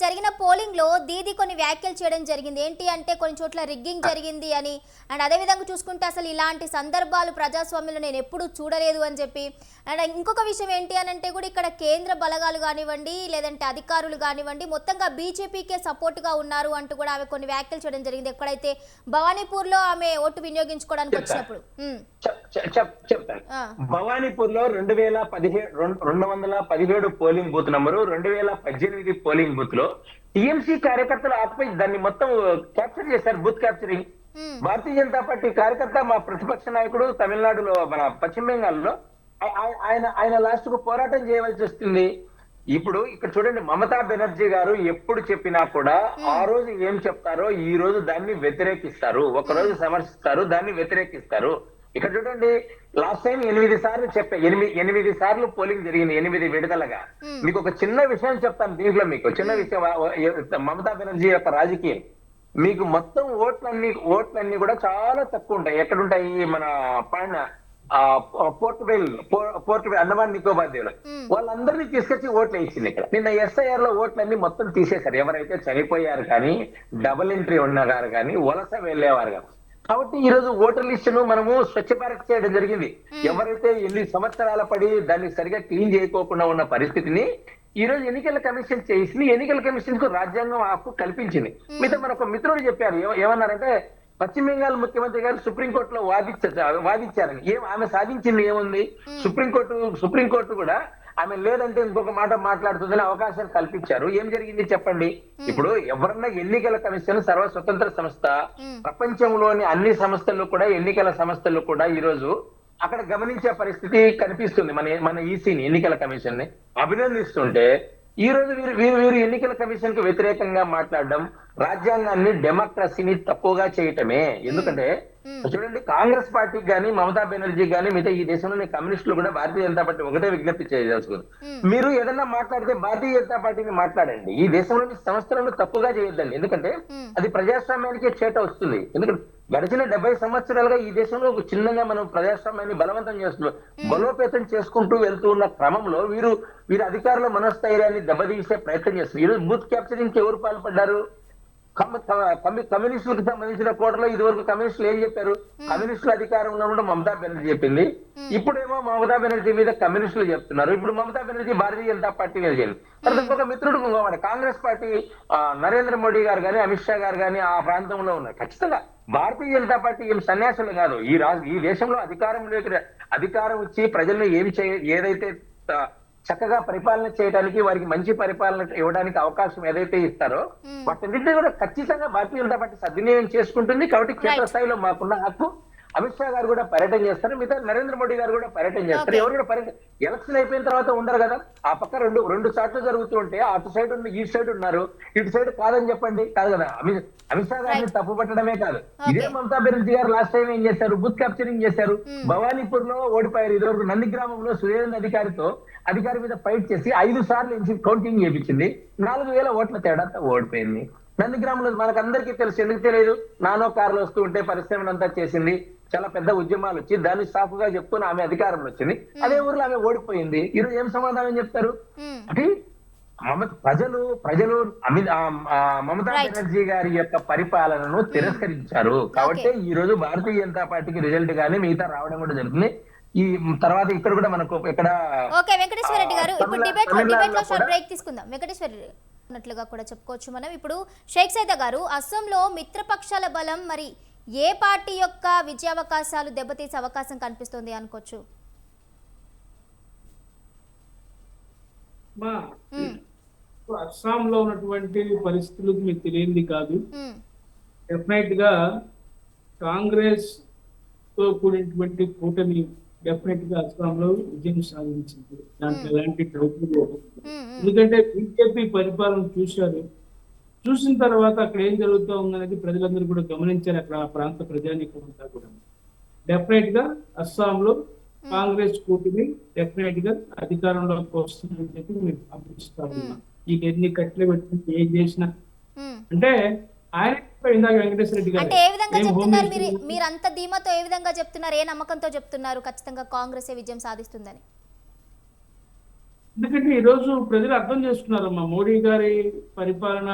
జరిగిన పోలింగ్ లో దీది కొన్ని వ్యాఖ్యలు చేయడం జరిగింది. ఏంటి అంటే కొన్ని చోట్ల రిగ్గింగ్ జరిగింది అని, అండ్ అదే విధంగా చూసుకుంటే అసలు ఇలాంటి సందర్భాలు ప్రజాస్వామ్యంలో నేను ఎప్పుడు చూడలేదు అని చెప్పి. అండ్ ఇంకొక విషయం ఏంటి అని అంటే కూడా ఇక్కడ కేంద్ర బలగాలు కానివ్వండి లేదంటే అధికారులు కానివ్వండి మొత్తంగా బీజేపీకే సపోర్ట్ గా ఉన్నారు అంటూ కూడా ఆమె కొన్ని వ్యాఖ్యలు చేయడం జరిగింది. ఎక్కడైతే భవానీపూర్ లో ఆమె ఓటు వినియోగించుకోవడానికి వచ్చినప్పుడు చెప్తాను. భవానీపూర్ లో 217 polling booth number, 2018 polling booth లో టీఎంసీ కార్యకర్తలు ఆపై దాన్ని మొత్తం క్యాప్చర్ చేశారు, booth capturing. Bharatiya Janata party కార్యకర్త, మా ప్రతిపక్ష నాయకుడు తమిళనాడులో, మన పశ్చిమ బెంగాల్లో ఆయన లాస్ట్ కు పోరాటం చేయవలసి వస్తుంది. ఇప్పుడు ఇక్కడ చూడండి, మమతా బెనర్జీ గారు ఎప్పుడు చెప్పినా కూడా ఆ రోజు ఏం చెప్తారో ఈ రోజు దాన్ని వ్యతిరేకిస్తారు. ఒక రోజు సమర్శిస్తారు, దాన్ని వ్యతిరేకిస్తారు. ఇక్కడ చూడండి, లాస్ట్ టైం 8 సార్లు చెప్పా, 8 సార్లు పోలింగ్ జరిగింది, 8 విడుదలగా. మీకు ఒక చిన్న విషయం చెప్తాను దీంట్లో, మీకు చిన్న విషయం. మమతా బెనర్జీ యొక్క రాజకీయం, మీకు మొత్తం ఓట్లన్నీ కూడా చాలా తక్కువ ఉంటాయి. ఎక్కడుంటాయి? మన పోర్ట్ అండమాన్ నికోబార్ దీవులు. వాళ్ళందరినీ తీసుకొచ్చి ఓట్లు వేసింది. ఇక్కడ నిన్న SIR లో ఓట్లన్నీ మొత్తం తీసేశారు. ఎవరైతే చనిపోయారు కానీ, డబుల్ ఎంట్రీ ఉన్నవారు కానీ, వలస వెళ్ళేవారు కానీ. కాబట్టి ఈ రోజు ఓటర్ లిస్ట్ ను మనము స్వచ్ఛ భారత్ చేయడం జరిగింది. ఎవరైతే 8 సంవత్సరాల పడి దాన్ని సరిగా క్లీన్ చేయకోకుండా ఉన్న పరిస్థితిని ఈ రోజు ఎన్నికల కమిషన్ చేసింది. ఎన్నికల కమిషన్ కు రాజ్యాంగం హక్కు కల్పించింది. మీతో మన ఒక మిత్రుడు చెప్పారు, ఏమన్నారంటే పశ్చిమ బెంగాల్ ముఖ్యమంత్రి గారు సుప్రీంకోర్టులో వాదించారని. ఆమె సాధించింది ఏముంది? సుప్రీంకోర్టు కూడా ఆమె లేదంటే ఇంకొక మాట మాట్లాడుతుందని అవకాశం కల్పించారు. ఏం జరిగింది చెప్పండి? ఇప్పుడు ఎవరన్నా ఎన్నికల కమిషన్ సర్వస్వతంత్ర సంస్థ. ప్రపంచంలోని అన్ని సంస్థలు కూడా, ఎన్నికల సంస్థలు కూడా ఈ రోజు అక్కడ గమనించే పరిస్థితి కనిపిస్తుంది. మన ఈసీని, ఎన్నికల కమిషన్ ని అభినందిస్తుంటే ఈ రోజు వీరు ఎన్నికల కమిషన్ కు వ్యతిరేకంగా మాట్లాడడం రాజ్యాంగాన్ని, డెమోక్రసీని తక్కువగా చేయటమే. ఎందుకంటే చూడండి, కాంగ్రెస్ పార్టీకి కానీ, మమతా బెనర్జీ కానీ, మిగతా ఈ దేశంలోని కమ్యూనిస్టులు కూడా భారతీయ జనతా పార్టీ ఒకటే విజ్ఞప్తి చేయదలుచుకుంది. మీరు ఏదన్నా మాట్లాడితే భారతీయ జనతా పార్టీని మాట్లాడండి. ఈ దేశంలోని సంస్థలను తప్పుగా చేయొద్దండి. ఎందుకంటే అది ప్రజాస్వామ్యానికే చేట వస్తుంది. ఎందుకంటే గడిచిన 70 సంవత్సరాలుగా ఈ దేశంలో చిన్నగా మనం ప్రజాస్వామ్యాన్ని బలోపేతం చేసుకుంటూ వెళ్తూ ఉన్న క్రమంలో వీరు అధికారుల మనోస్థైర్యాన్ని దెబ్బతీసే ప్రయత్నం చేస్తారు. ఈరోజు బూత్ క్యాప్చరింగ్ ఎవరు పాల్పడ్డారు? కమ్యూనిస్టులకు సంబంధించిన కోటలో ఇదివరకు కమ్యూనిస్టులు ఏం చెప్పారు? కమ్యూనిస్టుల అధికారంలో కూడా మమతా బెనర్జీ చెప్పింది. ఇప్పుడేమో మమతా బెనర్జీ మీద కమ్యూనిస్టులు చెప్తున్నారు. ఇప్పుడు మమతా బెనర్జీ భారతీయ జనతా పార్టీ మీద చేయాలి. తర్వాత ఇంకొక మిత్రుడు కాంగ్రెస్ పార్టీ, నరేంద్ర మోడీ గారు కానీ, అమిత్ షా గారు కానీ ఆ ప్రాంతంలో ఉన్నారు. ఖచ్చితంగా భారతీయ జనతా పార్టీ ఏం సన్యాసులు కాదు. ఈ దేశంలో అధికారం ఇచ్చి ప్రజలను ఏదైతే చక్కగా పరిపాలన చేయడానికి, వారికి మంచి పరిపాలన ఇవ్వడానికి అవకాశం ఏదైతే ఇస్తారో వాటన్నింటినీ కూడా ఖచ్చితంగా భారతీయ జనతా పార్టీ సద్వినియోగం చేసుకుంటుంది. కాబట్టి క్షేత్రస్థాయిలో మాకున్న హక్కు. అమిత్ షా గారు కూడా పర్యటన చేస్తారు, మిగతా నరేంద్ర మోడీ గారు కూడా పర్యటన చేస్తారు. ఎవరు కూడా ఎలక్షన్ అయిపోయిన తర్వాత ఉండరు కదా. ఆ పక్క రెండు చాట్లు జరుగుతూ ఉంటే అటు సైడ్ ఈ సైడ్ ఉన్నారు, ఇటు సైడ్ కాదని చెప్పండి, కాదు కదా. అమిత్ షా గారిని తప్పు పట్టడమే కాదు, ఇదే మమతా బెనర్జీ గారు లాస్ట్ టైం ఏం చేశారు? బూత్ క్యాప్చరింగ్ చేశారు. భవానీపూర్ లో ఓడిపోయారు. ఇదివరకు నందిగ్రామంలో సురేంద్ర అధికారి మీద ఫైట్ చేసి 5 సార్లు కౌంటింగ్ చేయించింది. 4000 ఓట్ల తేడాతో ఓడిపోయింది. నందిగ్రామంలో మనకందరికీ తెలుసు, ఎందుకు తెలియదు? నానో కార్లు వస్తూ ఉంటే పరిశ్రమనంతా చేసింది, చాలా పెద్ద ఉద్యమాలు వచ్చి దాన్ని సాకుగా చెప్పుకుని ఆమె అధికారంలో వచ్చింది. అదే ఊర్లో ఆమె ఓడిపోయింది. ఈరోజు ఏం సమాధానం చెప్తారు? అంటే ప్రజలు మమతా బెనర్జీ గారి యొక్క పరిపాలనను తిరస్కరించారు. కాబట్టి ఈ రోజు భారతీయ జనతా పార్టీకి రిజల్ట్ గానీ మిగతా రావడం కూడా జరుగుతుంది. ఈ తర్వాత ఇక్కడ కూడా మనకు ఇక్కడ వెంకటేశ్వర రెడ్డి గారు ఇప్పుడు డిబేట్ లో షార్ట్ బ్రేక్ తీసుకుందాం. వెంకటేశ్వర రెడ్డి అన్నట్లుగా కూడా చెప్పుకోవచ్చు మనం. ఇప్పుడు షేక్ సైదా గారు, అస్సాంలో మిత్రపక్షాల బలం మరి ఏ పార్టీ యొక్క విజయావకాశాలు దెబ్బతీసే అవకాశం కనిపిస్తుంది అనుకోవచ్చు? అస్సాంలో ఉన్నటువంటి పరిస్థితులు మీకు తెలియంది కాదు. డెఫినెట్ గా కాంగ్రెస్ తో కూడినటువంటి కూటమి డెఫినెట్ గా అస్సాంలో విజయం సాధించింది. దాంట్లో ఎలాంటి డౌట్ లేదు. ఎందుకంటే బీజేపీ పరిపాలన చూసిన తర్వాత అక్కడ ఏం జరుగుతూ ఉందనేది ప్రజలందరూ కూడా గమనించారు. అక్కడ ఆ ప్రాంత ప్రజానీకం అంతా కూడా డెఫినెట్ గా అస్సాంలో కాంగ్రెస్ కూటమి డెఫినెట్ గా అధికారంలోకి వస్తుందని చెప్పి మేము భావిస్తా ఉన్నాం. ఈ ఎన్ని కట్టలు పెట్టుకుంటే ఏం చేసినా అంటే ఆయన ఇందాక వెంకటేశ్వర రెడ్డి అంటే ఏ విధంగా చెప్తున్నారు మీరు అంత ధీమాతో ఏ విధంగా చెప్తున్నారు? ఏ నమ్మకంతో చెప్తున్నారు ఖచ్చితంగా కాంగ్రెస్ విజయం సాధిస్తుందని? ఎందుకంటే ఈ రోజు ప్రజలు అర్థం చేసుకున్నారమ్మా మోడీ గారి పరిపాలన,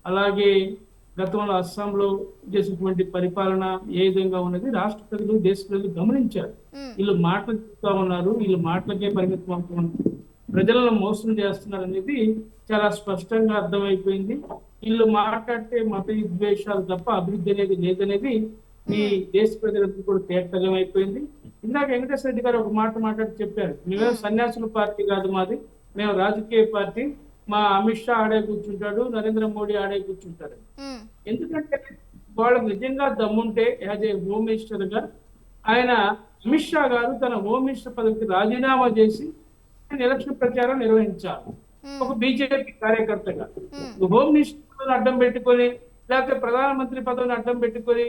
అలాగే గతంలో అస్సాంలో చేసినటువంటి పరిపాలన ఏ విధంగా ఉన్నది రాష్ట్ర ప్రజలు, దేశ ప్రజలు గమనించారు. వీళ్ళు మాటలు చెప్తా ఉన్నారు, వీళ్ళు మాటలకే పరిమితం అవుతున్నారు, ప్రజలను మోసం చేస్తున్నారు అనేది చాలా స్పష్టంగా అర్థమైపోయింది. వీళ్ళు మాట్లాడితే మత విద్వేషాలు తప్ప అభివృద్ధి అనేది లేదనేది ఈ దేశ ప్రజలకు కూడా తేటగం అయిపోయింది. ఇందాక వెంకటేశ్వర రెడ్డి గారు ఒక మాట్లాడి చెప్పారు, మేమేమో సన్యాసుల పార్టీ కాదు, మాది మేము రాజకీయ పార్టీ. మా అమిత్ షా ఆడే కూర్చుంటాడు, నరేంద్ర మోడీ ఆడే కూర్చుంటాడు. ఎందుకంటే వాళ్ళకి నిజంగా దమ్ముంటే యాజ్ ఏ హోమ్ మినిస్టర్ గా ఆయన అమిత్ షా గారు తన హోమ్ మినిస్టర్ పదవికి రాజీనామా చేసి ఆయన ఎలక్షన్ ప్రచారం నిర్వహించాలి. ఒక బీజేపీ కార్యకర్తగా హోమ్ మినిస్టర్ పదవిని అడ్డం పెట్టుకొని లేకపోతే ప్రధానమంత్రి పదవిని అడ్డం పెట్టుకొని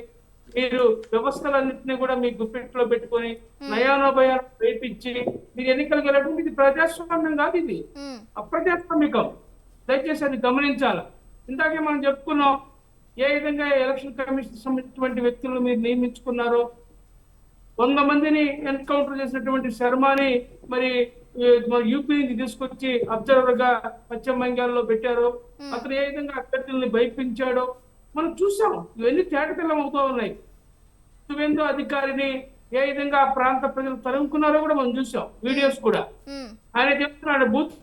మీరు వ్యవస్థలన్నింటినీ కూడా మీ గుప్పిట్లో పెట్టుకొని నయానోభయాలు రేపించి మీరు ఎన్నికలకు వెళ్ళడం ఇది ప్రజాస్వామ్యం కాదు, ఇది అప్రజాస్వామికం. దయచేసి అది గమనించాలి. ఇందాకే మనం చెప్పుకున్నాం ఏ విధంగా ఎలక్షన్ కమిషన్ సంబంధించినటువంటి వ్యక్తులు మీరు నియమించుకున్నారో. 100 మందిని ఎన్కౌంటర్ చేసినటువంటి శర్మని మరి యూపీ నుంచి తీసుకొచ్చి అబ్జర్వర్ గా పశ్చిమ బెంగాల్లో పెట్టారో, అతను ఏ విధంగా అభ్యర్థుల్ని భయపించాడో మనం చూసాం. ఇవన్నీ తేటతెల్లం అవుతూ ఉన్నాయి. సువేందు అధికారిని ఏ విధంగా ఆ ప్రాంత ప్రజలు తరుముకున్నారో కూడా మనం చూసాం, వీడియోస్ కూడా. ఆయన చెప్తున్నాడు బూత్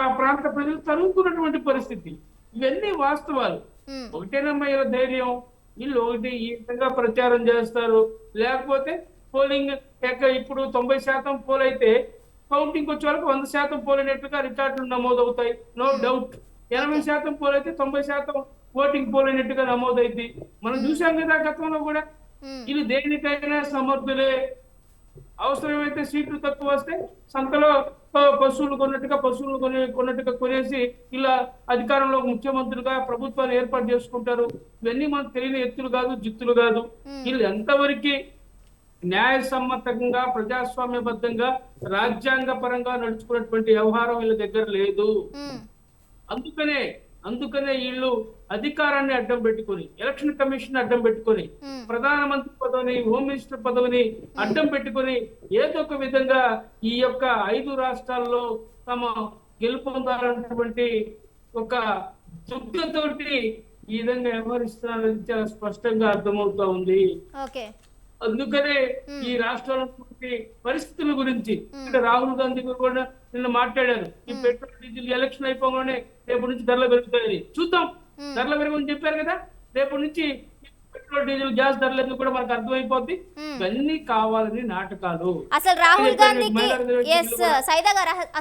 ఆ ప్రాంత ప్రజలు తరుముకున్నటువంటి పరిస్థితి. ఇవన్నీ వాస్తవాలు. ఒకటేనమ్మా ఇలా ధైర్యం, వీళ్ళు ఒకటి ఈ విధంగా ప్రచారం చేస్తారు. లేకపోతే పోలింగ్ ఇప్పుడు 90% పోల్ అయితే కౌంటింగ్ వచ్చే వాళ్ళకి 100% పోల్ అయినట్టుగా రికార్డులు నమోదవుతాయి, నో డౌట్. 80% పోల్ అయితే 90% ఓటింగ్ పోల్ అయినట్టుగా నమోదైంది. మనం చూసాం కదా గతంలో కూడా. ఇది దేనికైనా సమర్థులే. అవసరమైతే సీట్లు తక్కువ వస్తే సంతలో పశువులు కొన్నట్టుగా కొనేసి ఇలా అధికారంలో ముఖ్యమంత్రులుగా ప్రభుత్వాన్ని ఏర్పాటు చేసుకుంటారు. ఇవన్నీ మనకు తెలియని ఎత్తులు కాదు, జిత్తులు కాదు. వీళ్ళు ఎంతవరకు న్యాయసమ్మతంగా ప్రజాస్వామ్యబద్ధంగా రాజ్యాంగ పరంగా నడుచుకున్నటువంటి వ్యవహారం వీళ్ళ దగ్గర లేదు. అందుకనే వీళ్ళు అధికారాన్ని అడ్డం పెట్టుకొని, ఎలక్షన్ కమిషన్ అడ్డం పెట్టుకొని, ప్రధానమంత్రి పదవిని, హోమ్ మినిస్టర్ పదవిని అడ్డం పెట్టుకొని ఏదో ఒక విధంగా ఈ యొక్క 5 రాష్ట్రాల్లో తమ గెలుపొందాలన్నటువంటి ఒక దుఃఖతోటి ఈ విధంగా వ్యవహరిస్తున్నారని చాలా స్పష్టంగా అర్థమవుతా ఉంది. అందుకనే ఈ రాష్ట్రాల పరిస్థితుల గురించి రాహుల్ గాంధీ కూడా నిన్న మాట్లాడారు. ఈ పెట్రోల్ డీజిల్ ఎలక్షన్ అయిపోగానే రేపు నుంచి ధరలు పెరుగుతాయని. చూద్దాం, ధరలు పెరుగుని చెప్పారు కదా. రేపు నుంచి పెట్రోల్ డీజిల్ గ్యాస్ ధరలు ఎందుకు కూడా మనకు అర్థమైపోద్ది. ఇవన్నీ కావాలని నాటకాలు. అసలు రాహుల్ గాంధీకి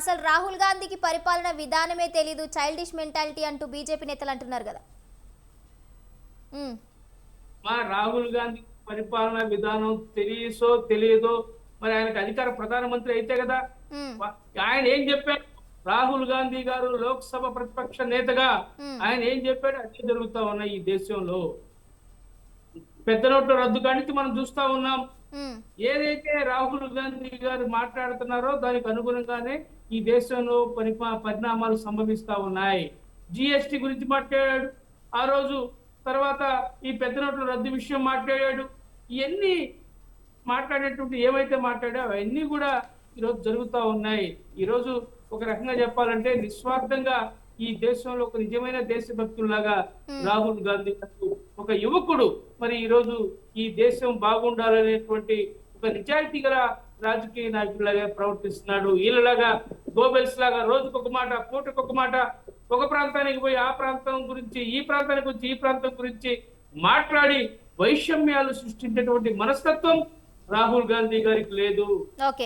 అసలు రాహుల్ గాంధీకి పరిపాలన విధానమే తెలీదు, చైల్డిష్ మెంటాలిటీ అంటూ బీజేపీ నేతలు అంటున్నారు కదా. మా రాహుల్ గాంధీ పరిపాలన విధానం తెలియదో మరి ఆయనకు అధికార ప్రధానమంత్రి అయితే కదా. ఆయన ఏం చెప్పారు? రాహుల్ గాంధీ గారు లోక్సభ ప్రతిపక్ష నేతగా ఆయన ఏం చెప్పాడు? అదే జరుగుతా ఉన్నాయి ఈ దేశంలో. పెద్ద నోట్ల రద్దు కానికి మనం చూస్తా ఉన్నాం. ఏదైతే రాహుల్ గాంధీ గారు మాట్లాడుతున్నారో దానికి అనుగుణంగానే ఈ దేశంలో పరిణామాలు సంభవిస్తా ఉన్నాయి. జిఎస్టి గురించి మాట్లాడాడు ఆ రోజు. తర్వాత ఈ పెద్ద నోట్ల రద్దు విషయం మాట్లాడాడు. ఇవన్నీ మాట్లాడేటువంటి ఏమైతే మాట్లాడాడో అవన్నీ కూడా ఈరోజు జరుగుతూ ఉన్నాయి. ఈరోజు ఒక రకంగా చెప్పాలంటే నిస్వార్థంగా ఈ దేశంలో ఒక నిజమైన దేశభక్తుల్లాగా రాహుల్ గాంధీ ఒక యువకుడు మరి ఈరోజు ఈ దేశం బాగుండాలనేటువంటి ఒక నిజాయితీ గల రాజకీయ నాయకుడిలాగా ప్రవర్తిస్తున్నాడు. వీళ్ళలాగా గోబెల్స్ లాగా రోజుకొక మాట, పూటకొక మాట, ఒక ప్రాంతానికి పోయి ఆ ప్రాంతం గురించి, ఈ ప్రాంతానికి వచ్చి ఈ ప్రాంతం గురించి మాట్లాడి వైషమ్యాలు సృష్టించేటువంటి మనస్తత్వం రాహుల్ గాంధీ గారికి లేదు.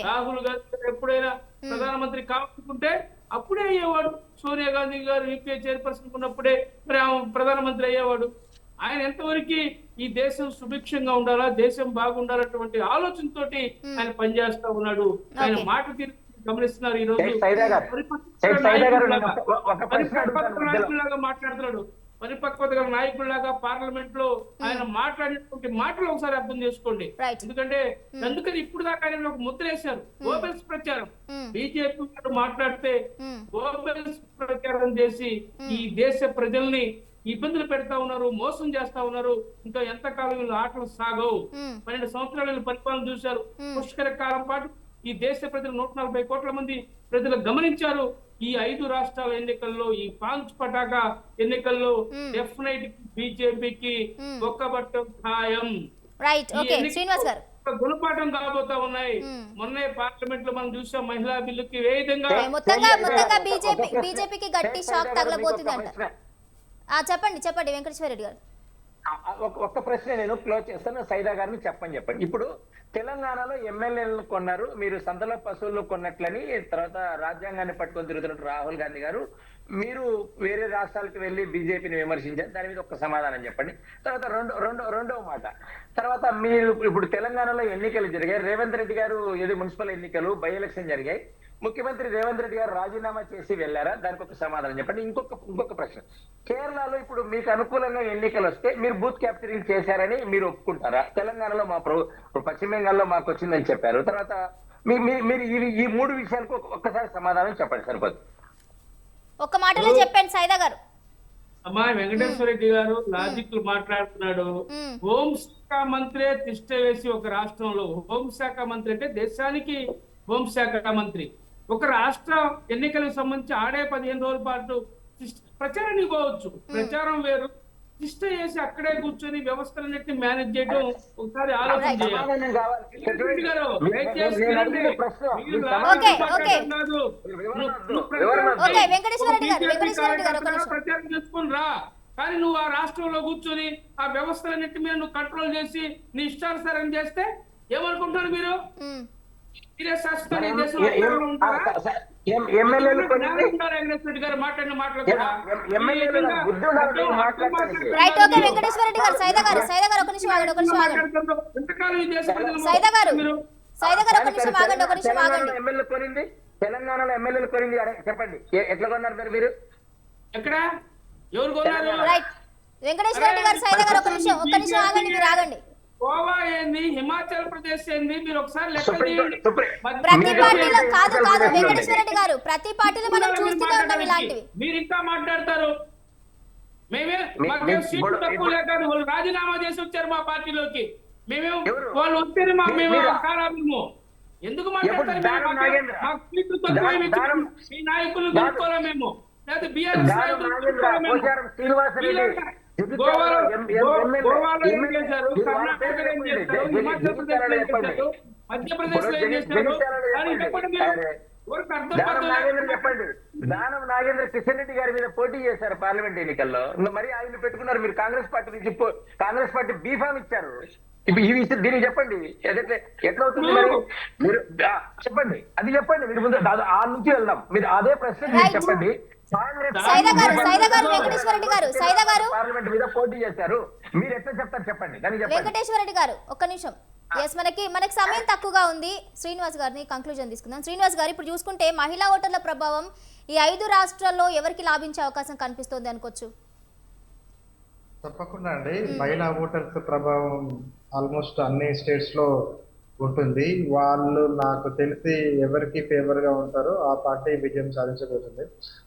రాహుల్ గాంధీ గారు ఎప్పుడైనా ప్రధానమంత్రి కావాలనుకుంటే అప్పుడే అయ్యేవాడు. సోనియా గాంధీ గారు యూపీఏ చైర్పర్సన్ ఉన్నప్పుడే మరి ప్రధానమంత్రి అయ్యేవాడు. ఆయన ఎంతవరకు ఈ దేశం సుభిక్షంగా ఉండాలా, దేశం బాగుండాలన్నటువంటి ఆలోచనతోటి ఆయన పనిచేస్తా ఉన్నాడు. ఆయన మాట తీరు గమనిస్తున్నారు. ఈ రోజు మాట్లాడుతున్నాడు. పరిపక్వత గల నాయకుల్లాగా పార్లమెంట్ లో ఆయన మాట్లాడినటువంటి మాటలు ఒకసారి అర్థం చేసుకోండి. ఎందుకని ఇప్పుడు దాకా ఆయన ఒక ముద్ర వేశారు, గోబెల్స్ ప్రచారం. బీజేపీ మాట్లాడితే గోబెల్స్ ప్రచారం చేసి ఈ దేశ ప్రజల్ని ఇబ్బందులు పెడతా ఉన్నారు, మోసం చేస్తా ఉన్నారు. ఇంకా ఎంతకాలం వీళ్ళు ఆటలు సాగవు. 12 సంవత్సరాలు పరిపాలన చూశారు. పుష్కర కాలం పాటు ఈ దేశ ప్రజలు 140 కోట్ల మంది ప్రజలు గమనించారు. ఈ 5 రాష్ట్రాల ఎన్నికల్లో, ఈ పాంచ్ పటాకా ఎన్నికల్లో డెఫినెట్ బీజేపీకి ఒక్కబట్టం ఖాయం. గుణపాఠం కాబోతా ఉన్నాయి. మొన్నే పార్లమెంట్ లో మనం చూసాం మహిళా బిల్లుకి ఏ విధంగా బీజేపీకి గట్టి షాక్ తగలబోతుంది అంట. చెప్పండి వెంకటేశ్వర రెడ్డి గారు. ఒక్క ప్రశ్న నేను క్లోజ్ చేస్తాను. సైదా గారిని చెప్పండి. ఇప్పుడు తెలంగాణలో ఎమ్మెల్యేలను కొన్నారు, మీరు సంతలో పశువులు కొన్నట్లని. తర్వాత రాజ్యాంగాన్ని పట్టుకొని తిరుగుతున్నట్టు రాహుల్ గాంధీ గారు, మీరు వేరే రాష్ట్రాలకు వెళ్ళి బీజేపీని విమర్శించారు, దాని మీద ఒక్క సమాధానం చెప్పండి. తర్వాత రెండవ మాట, తర్వాత మీరు ఇప్పుడు తెలంగాణలో ఎన్నికలు జరిగాయి, రేవంత్ రెడ్డి గారు ఏది మున్సిపల్ ఎన్నికలు బై ఎలక్షన్ జరిగాయి, ముఖ్యమంత్రి రేవంత్ రెడ్డి గారు రాజీనామా చేసి వెళ్ళారా, దానికి ఒక సమాధానం చెప్పండి. ఇంకొక ప్రశ్న, కేరళలో ఇప్పుడు మీకు అనుకూలంగా ఎన్నికలు వస్తే మీరు బూత్ క్యాప్చరింగ్ చేశారని మీరు ఒప్పుకుంటారా? తెలంగాణలో పశ్చిమ బెంగాల్లో మాకు వచ్చిందని చెప్పారు. తర్వాత మీరు ఈ మూడు విషయాలకు ఒక్కసారి సమాధానం చెప్పండి, సరిపోతుంది. ఒక్క మాటలో చెప్పండి సైదా గారు. అమ్మా వెంకటేశ్వర రెడ్డి గారు లాజిక్ మాట్లాడుతున్నాడు. హోంశాఖ మంత్రి తిష్ట వేసి ఒక రాష్ట్రంలో, హోంశాఖ మంత్రి అంటే దేశానికి హోంశాఖ మంత్రి, ఒక రాష్ట్ర ఎన్నికలకు సంబంధించి ఆడే 15 రోజుల పాటు ప్రచారానికి పోవచ్చు. ప్రచారం వేరు, తిష్ట వేసి అక్కడే కూర్చొని వ్యవస్థలన్నింటినీ మేనేజ్ చేయడం ఒకసారి ఆలోచన చేయాలి. ప్రచారం చేసుకుని రా, కానీ నువ్వు ఆ రాష్ట్రంలో కూర్చొని ఆ వ్యవస్థలన్నింటి మీద నువ్వు కంట్రోల్ చేసి నీ ఇష్టానుసారం చేస్తే ఏమనుకుంటారు మీరు? మీరే శాశ్వత తెలంగాణలో ఎమ్మెల్యేలు కొరింది చెప్పండి, ఎట్లా కొన్నారు మీరు? ఎక్కడ ఎవరు కొన్నారు? వెంకటేశ్వర రెడ్డి గారు, సైదా గారు ఒక్క నిమిషం ఆగండి, మీరు ఆగండి. గోవా ఏంది, హిమాచల్ ప్రదేశ్ ఏంది, మీరు ఒకసారి లెక్క చేయండి. ప్రతి పార్టీలో కాదు వెంకటేశ్వర రెడ్డి గారు, ప్రతి పార్టీలో మనం చూస్తూనే ఉన్నాం ఇలాంటివి. మీరు ఇంకా మాట్లాడతారు. మాకేం సీట్లు తక్కువ లేక వాళ్ళు రాజీనామా చేసి వచ్చారు మా పార్టీలోకి. వాళ్ళు వస్తేనే మేము కారాము. ఎందుకు మాట్లాడతారు? మాకు సీట్లు తక్కువ మీ నాయకులు కలుపుకోలే మేము, లేదా బీఆర్ఎస్ నాయకులు గోవాలో ఏం చేశారు, కర్ణాటకలో ఏం చేశారు, హిమాచల్ ప్రదేశ్ లో ఏం చేశారు, మధ్యప్రదేశ్ లో ఏం చేశారు? చెప్పండి. దానం నాగేంద్ర కిషన్ రెడ్డి గారి మీద పోటీ చేశారు పార్లమెంట్ ఎన్నికల్లో, మరి ఆయన పెట్టుకున్నారు. మీరు కాంగ్రెస్ పార్టీ నుంచి కాంగ్రెస్ పార్టీ బీఫామ్ ఇచ్చారు. ఈ విషయం దీనికి చెప్పండి, ఎట్లా అవుతుంది మరి? మీరు చెప్పండి, అది చెప్పండి. మీరు ముందు ఆ నుంచి వెళ్దాం. మీరు అదే ప్రశ్న చెప్పండి. పార్లమెంట్ మీద పోటీ చేశారు, మీరు ఎట్లా చెప్తారు చెప్పండి. వెంకటేశ్వర రెడ్డి గారు ఒక్క నిమిషం. మనకి సమయం తక్కువగా ఉంది. శ్రీనివాస్ గారిని కంక్లూజన్ తీసుకుందాం. శ్రీనివాస్ గారు, ఇప్పుడు చూసుకుంటే మహిళా ఓటర్ల ప్రభావం ఈ 5 రాష్ట్రాల్లో ఎవరికి లాభించే అవకాశం కనిపిస్తోంది అనుకోవచ్చు? తప్పకుండా అండి, మహిళా ఓటర్స్ ప్రభావం ఆల్మోస్ట్ అన్ని స్టేట్స్ లో ఉంటుంది. వాళ్ళు నాకు తెలిసి ఎవరికి ఫేవర్ గా ఉంటారో ఆ పార్టీ విజయం సాధించబోతుంది.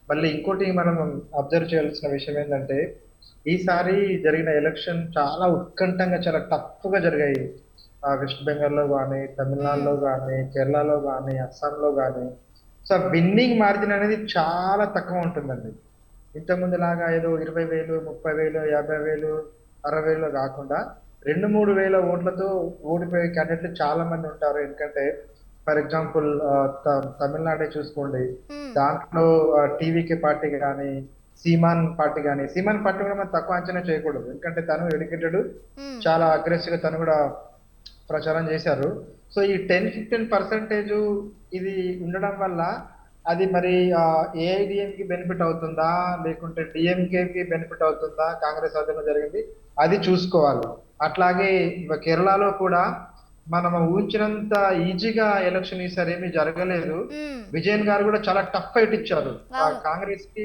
మళ్ళీ ఇంకోటి మనం అబ్జర్వ్ చేయాల్సిన విషయం ఏంటంటే, ఈసారి జరిగిన ఎలక్షన్ చాలా ఉత్కంఠంగా, చాలా టఫ్ గా జరిగాయి. వెస్ట్ బెంగాల్లో కానీ, తమిళనాడులో కానీ, కేరళలో కానీ, అస్సాంలో కానీ. సో విన్నింగ్ మార్జిన్ అనేది చాలా తక్కువ ఉంటుందండి. ఇంతకుముందు లాగా ఏదో 20,000, 30,000, 50,000, 60,000 కాకుండా 2-3 వేల ఓట్లతో ఓడిపోయే క్యాండిడేట్లు చాలా మంది ఉంటారు. ఎందుకంటే ఫర్ ఎగ్జాంపుల్ తమిళనాడే చూసుకోండి, దాంట్లో టీవీకే పార్టీ కానీ, సీమాన్ పార్టీ కూడా మనం తక్కువ అంచనా చేయకూడదు. ఎందుకంటే తను ఎడ్యుకేటెడ్, చాలా అగ్రెసివ్ గా తను కూడా ప్రచారం చేశారు. సో ఈ 10-15% ఇది ఉండడం వల్ల అది మరి ఏఐడిఎంకి బెనిఫిట్ అవుతుందా, లేకుంటే డిఎంకేకి బెనిఫిట్ అవుతుందా, కాంగ్రెస్ ఆధ్వర్యంలో జరిగింది అది చూసుకోవాలి. అట్లాగే కేరళలో కూడా మనం ఊహించినంత ఈజీగా ఎలక్షన్ ఈసారి ఏమీ జరగలేదు. విజయన్ గారు కూడా చాలా టఫ్ ఫైట్ ఇచ్చారు. కాంగ్రెస్ కి,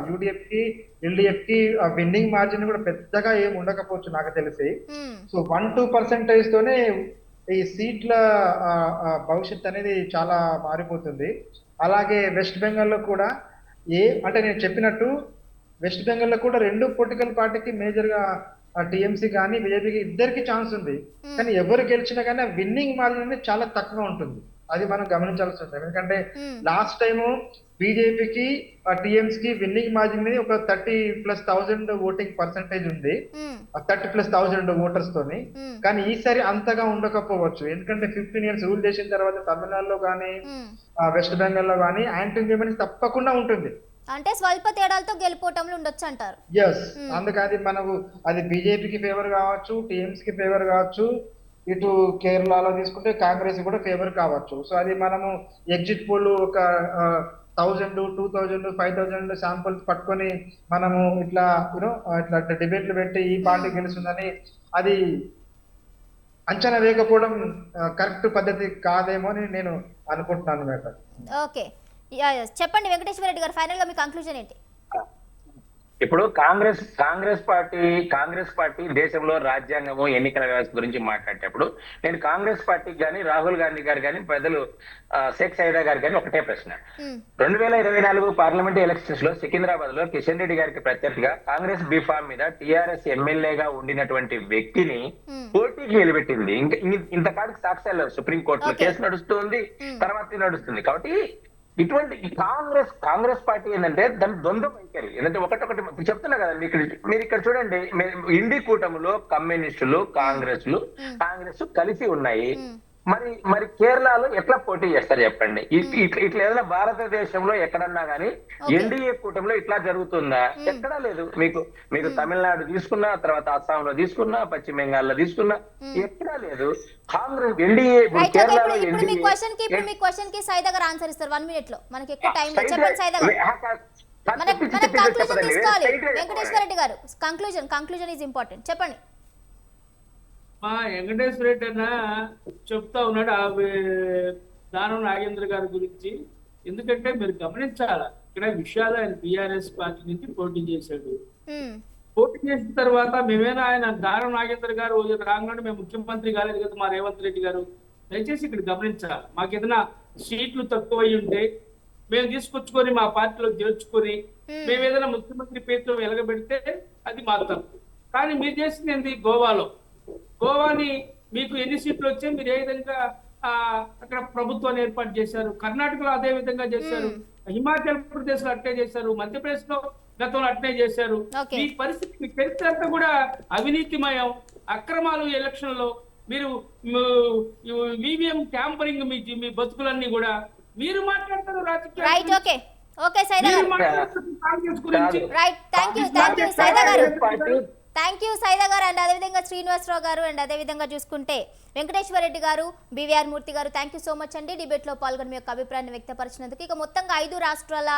యూడిఎఫ్ కి, ఎల్డిఎఫ్ కి విన్నింగ్ మార్జిన్ కూడా పెద్దగా ఏమి ఉండకపోవచ్చు నాకు తెలిసి. సో 1-2% తోనే ఈ సీట్ల భవిష్యత్ అనేది చాలా మారిపోతుంది. అలాగే వెస్ట్ బెంగాల్లో కూడా అంటే నేను చెప్పినట్టు వెస్ట్ బెంగాల్లో కూడా 2 పొలిటికల్ పార్టీకి మేజర్ గా టిఎంసీ కానీ బీజేపీకి ఇద్దరికి ఛాన్స్ ఉంది. కానీ ఎవరు గెలిచినా కానీ విన్నింగ్ మార్జిన్ అనేది చాలా తక్కువ ఉంటుంది. అది మనం గమనించాల్సి ఉంటుంది. ఎందుకంటే లాస్ట్ టైము బీజేపీకి టీఎంసీకి విన్నింగ్ మార్జిన్ అనేది ఒక 30,000+ ఓటింగ్ పర్సెంటేజ్ ఉంది, 30,000+ ఓటర్స్ తోని. కానీ ఈసారి అంతగా ఉండకపోవచ్చు. ఎందుకంటే 15 years రూల్ చేసిన తర్వాత తమిళనాడులో కానీ, వెస్ట్ బెంగాల్లో కానీ యాంటీ ఇండిపెండెన్స్ తప్పకుండా ఉంటుంది. అంటే స్వల్ప తేడాలతో గెలుపోవటంలో ఉండొచ్చు అంటారు. ఎస్, అందుకని మనకు అది బీజేపీకి ఫేవర్ కావచ్చు, టీఎంసీకి ఫేవర్ కావచ్చు, ఇటు కేరళలో తీసుకుంటే కాంగ్రెస్ కూడా ఫేవర్ కావచ్చు. సో అది మనము ఎగ్జిట్ పోల్ ఒక 1000, 2000, 5000 శాంపుల్స్ పట్టుకొని మనము ఇట్లా యూనో ఇట్లా డిబేట్లు పెట్టి ఈ పార్టీ గెలుస్తుందని అది అంచనా వేయకపోవడం కరెక్ట్ పద్ధతి కాదేమో అని నేను అనుకుంటున్నాను మేడం. ఓకే, చెప్పండి వెంకటేశ్వర రెడ్డి గారు, ఫైనల్ గా మీ కంక్లూజన్ ఏంటి? ఇప్పుడు కాంగ్రెస్ పార్టీ దేశంలో రాజ్యాంగము ఎన్నికల వ్యవస్థ గురించి మాట్లాడేటప్పుడు నేను కాంగ్రెస్ పార్టీకి కానీ రాహుల్ గాంధీ గారు కానీ పెద్దలు షేక్ సైదా గారు కానీ ఒకటే ప్రశ్న. 2024 పార్లమెంట్ ఎలక్షన్స్ లో సికింద్రాబాద్ లో కిషన్ రెడ్డి గారికి ప్రత్యర్థిగా కాంగ్రెస్ బీఫామ్ మీద టిఆర్ఎస్ ఎమ్మెల్యేగా ఉండినటువంటి వ్యక్తిని పోటీకి నిలబెట్టింది. ఇంతకాడికి సాక్ష్యాలు సుప్రీంకోర్టులో కేసు నడుస్తుంది, తర్వాత నడుస్తుంది. కాబట్టి ఇటువంటి కాంగ్రెస్ పార్టీ ఏంటంటే దాని ద్వంద్వ వైఖరి ఏంటంటే ఒకటి చెప్తున్నా కదా మీరు ఇక్కడ చూడండి, ఇండి కూటమిలో కమ్యూనిస్టులు కాంగ్రెస్ కలిసి ఉన్నాయి. మరి కేరళలో ఎట్లా పోటీ చేస్తారు చెప్పండి? ఇట్లా ఏదైనా భారతదేశంలో ఎక్కడన్నా కానీ ఎన్డీఏ కూటమిలో ఇట్లా జరుగుతుందా? ఎక్కడా లేదు. మీకు తమిళనాడు తీసుకున్నా, తర్వాత అస్సాంలో తీసుకున్నా, పశ్చిమ బెంగాల్లో తీసుకున్నా, ఎక్కడా లేదు. కాంగ్రెస్ ఎన్డీఏ కేరళలో క్వశ్చన్ కి సైదా గారు ఆన్సర్ ఇస్తారు 1 minute లో, మనకి ఎక్కువ టైం లేదు. చెప్పండి సైదా గారు, వెంకటేశ్వర రెడ్డి గారు కంక్లూజన్ ఈజ్ ఇంపార్టెంట్, చెప్పండి. మా వెంకటేశ్వర రెడ్డి అన్న చెప్తా ఉన్నాడు ఆ దానం నాగేంద్ర గారి గురించి. ఎందుకంటే మీరు గమనించాల, ఇక్కడ విషయాలు ఆయన బీఆర్ఎస్ పార్టీ నుంచి పోటీ చేశాడు. పోటీ చేసిన తర్వాత మేమేనా ఆయన దానం నాగేంద్ర గారు రాగానే మేము ముఖ్యమంత్రి కాలేదు కదా మా రేవంత్ రెడ్డి గారు. దయచేసి ఇక్కడ గమనించాలి, మాకు ఏదైనా సీట్లు తక్కువ ఉంటే మేము తీసుకొచ్చుకొని మా పార్టీలో చేర్చుకొని మేము ఏదైనా ముఖ్యమంత్రి పేరుతో వెలగబెడితే అది మా తప్పు. కానీ మీరు చేసింది ఏంటి? గోవాని మీకు ఎన్ని సీట్లు వచ్చాయి, మీరు ఏ విధంగా అక్కడ ప్రభుత్వాన్ని ఏర్పాటు చేశారు, కర్ణాటకలో అదే విధంగా చేశారు, హిమాచల్ ప్రదేశ్ లో అట్నే చేశారు, మధ్యప్రదేశ్ లో గతంలో అట్నే చేశారు. ఈ పరిస్థితి మీ చరిత్ర అంతా కూడా అవినీతిమయం, అక్రమాలు. ఎలక్షన్ లో మీరు ఈవీఎం ట్యాంపరింగ్, మీ బతుకులన్నీ కూడా మీరు మాట్లాడతారు రాజకీయ కాంగ్రెస్ గురించి. థ్యాంక్ యూ సైదా గారు, అండ్ అదేవిధంగా శ్రీనివాసరావు గారు, అండ్ అదేవిధంగా చూసుకుంటే వెంకటేశ్వర రెడ్డి గారు, బివిఆర్ మూర్తి గారు, థ్యాంక్ యూ సో మచ్ అండి డిబేట్లో పాల్గొని మీ యొక్క అభిప్రాయాన్ని వ్యక్తపరిచినందుకు. ఇక మొత్తంగా 5 రాష్ట్రాల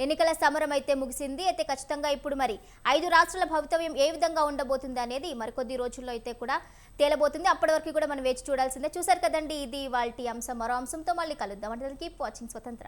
ఎన్నికల సమరం అయితే ముగిసింది. అయితే ఖచ్చితంగా ఇప్పుడు మరి 5 రాష్ట్రాల భవితవ్యం ఏ విధంగా ఉండబోతుంది అనేది మరికొద్ది రోజుల్లో అయితే కూడా తేలబోతుంది. అప్పటి వరకు కూడా మనం వేచి చూడాల్సిందే. చూసారు కదండి, ఇది వాళ్ళ అంశం. మరో అంశంతో మళ్ళీ కలుద్దాం. అంటే కీప్ వాచింగ్ స్వతంత్ర.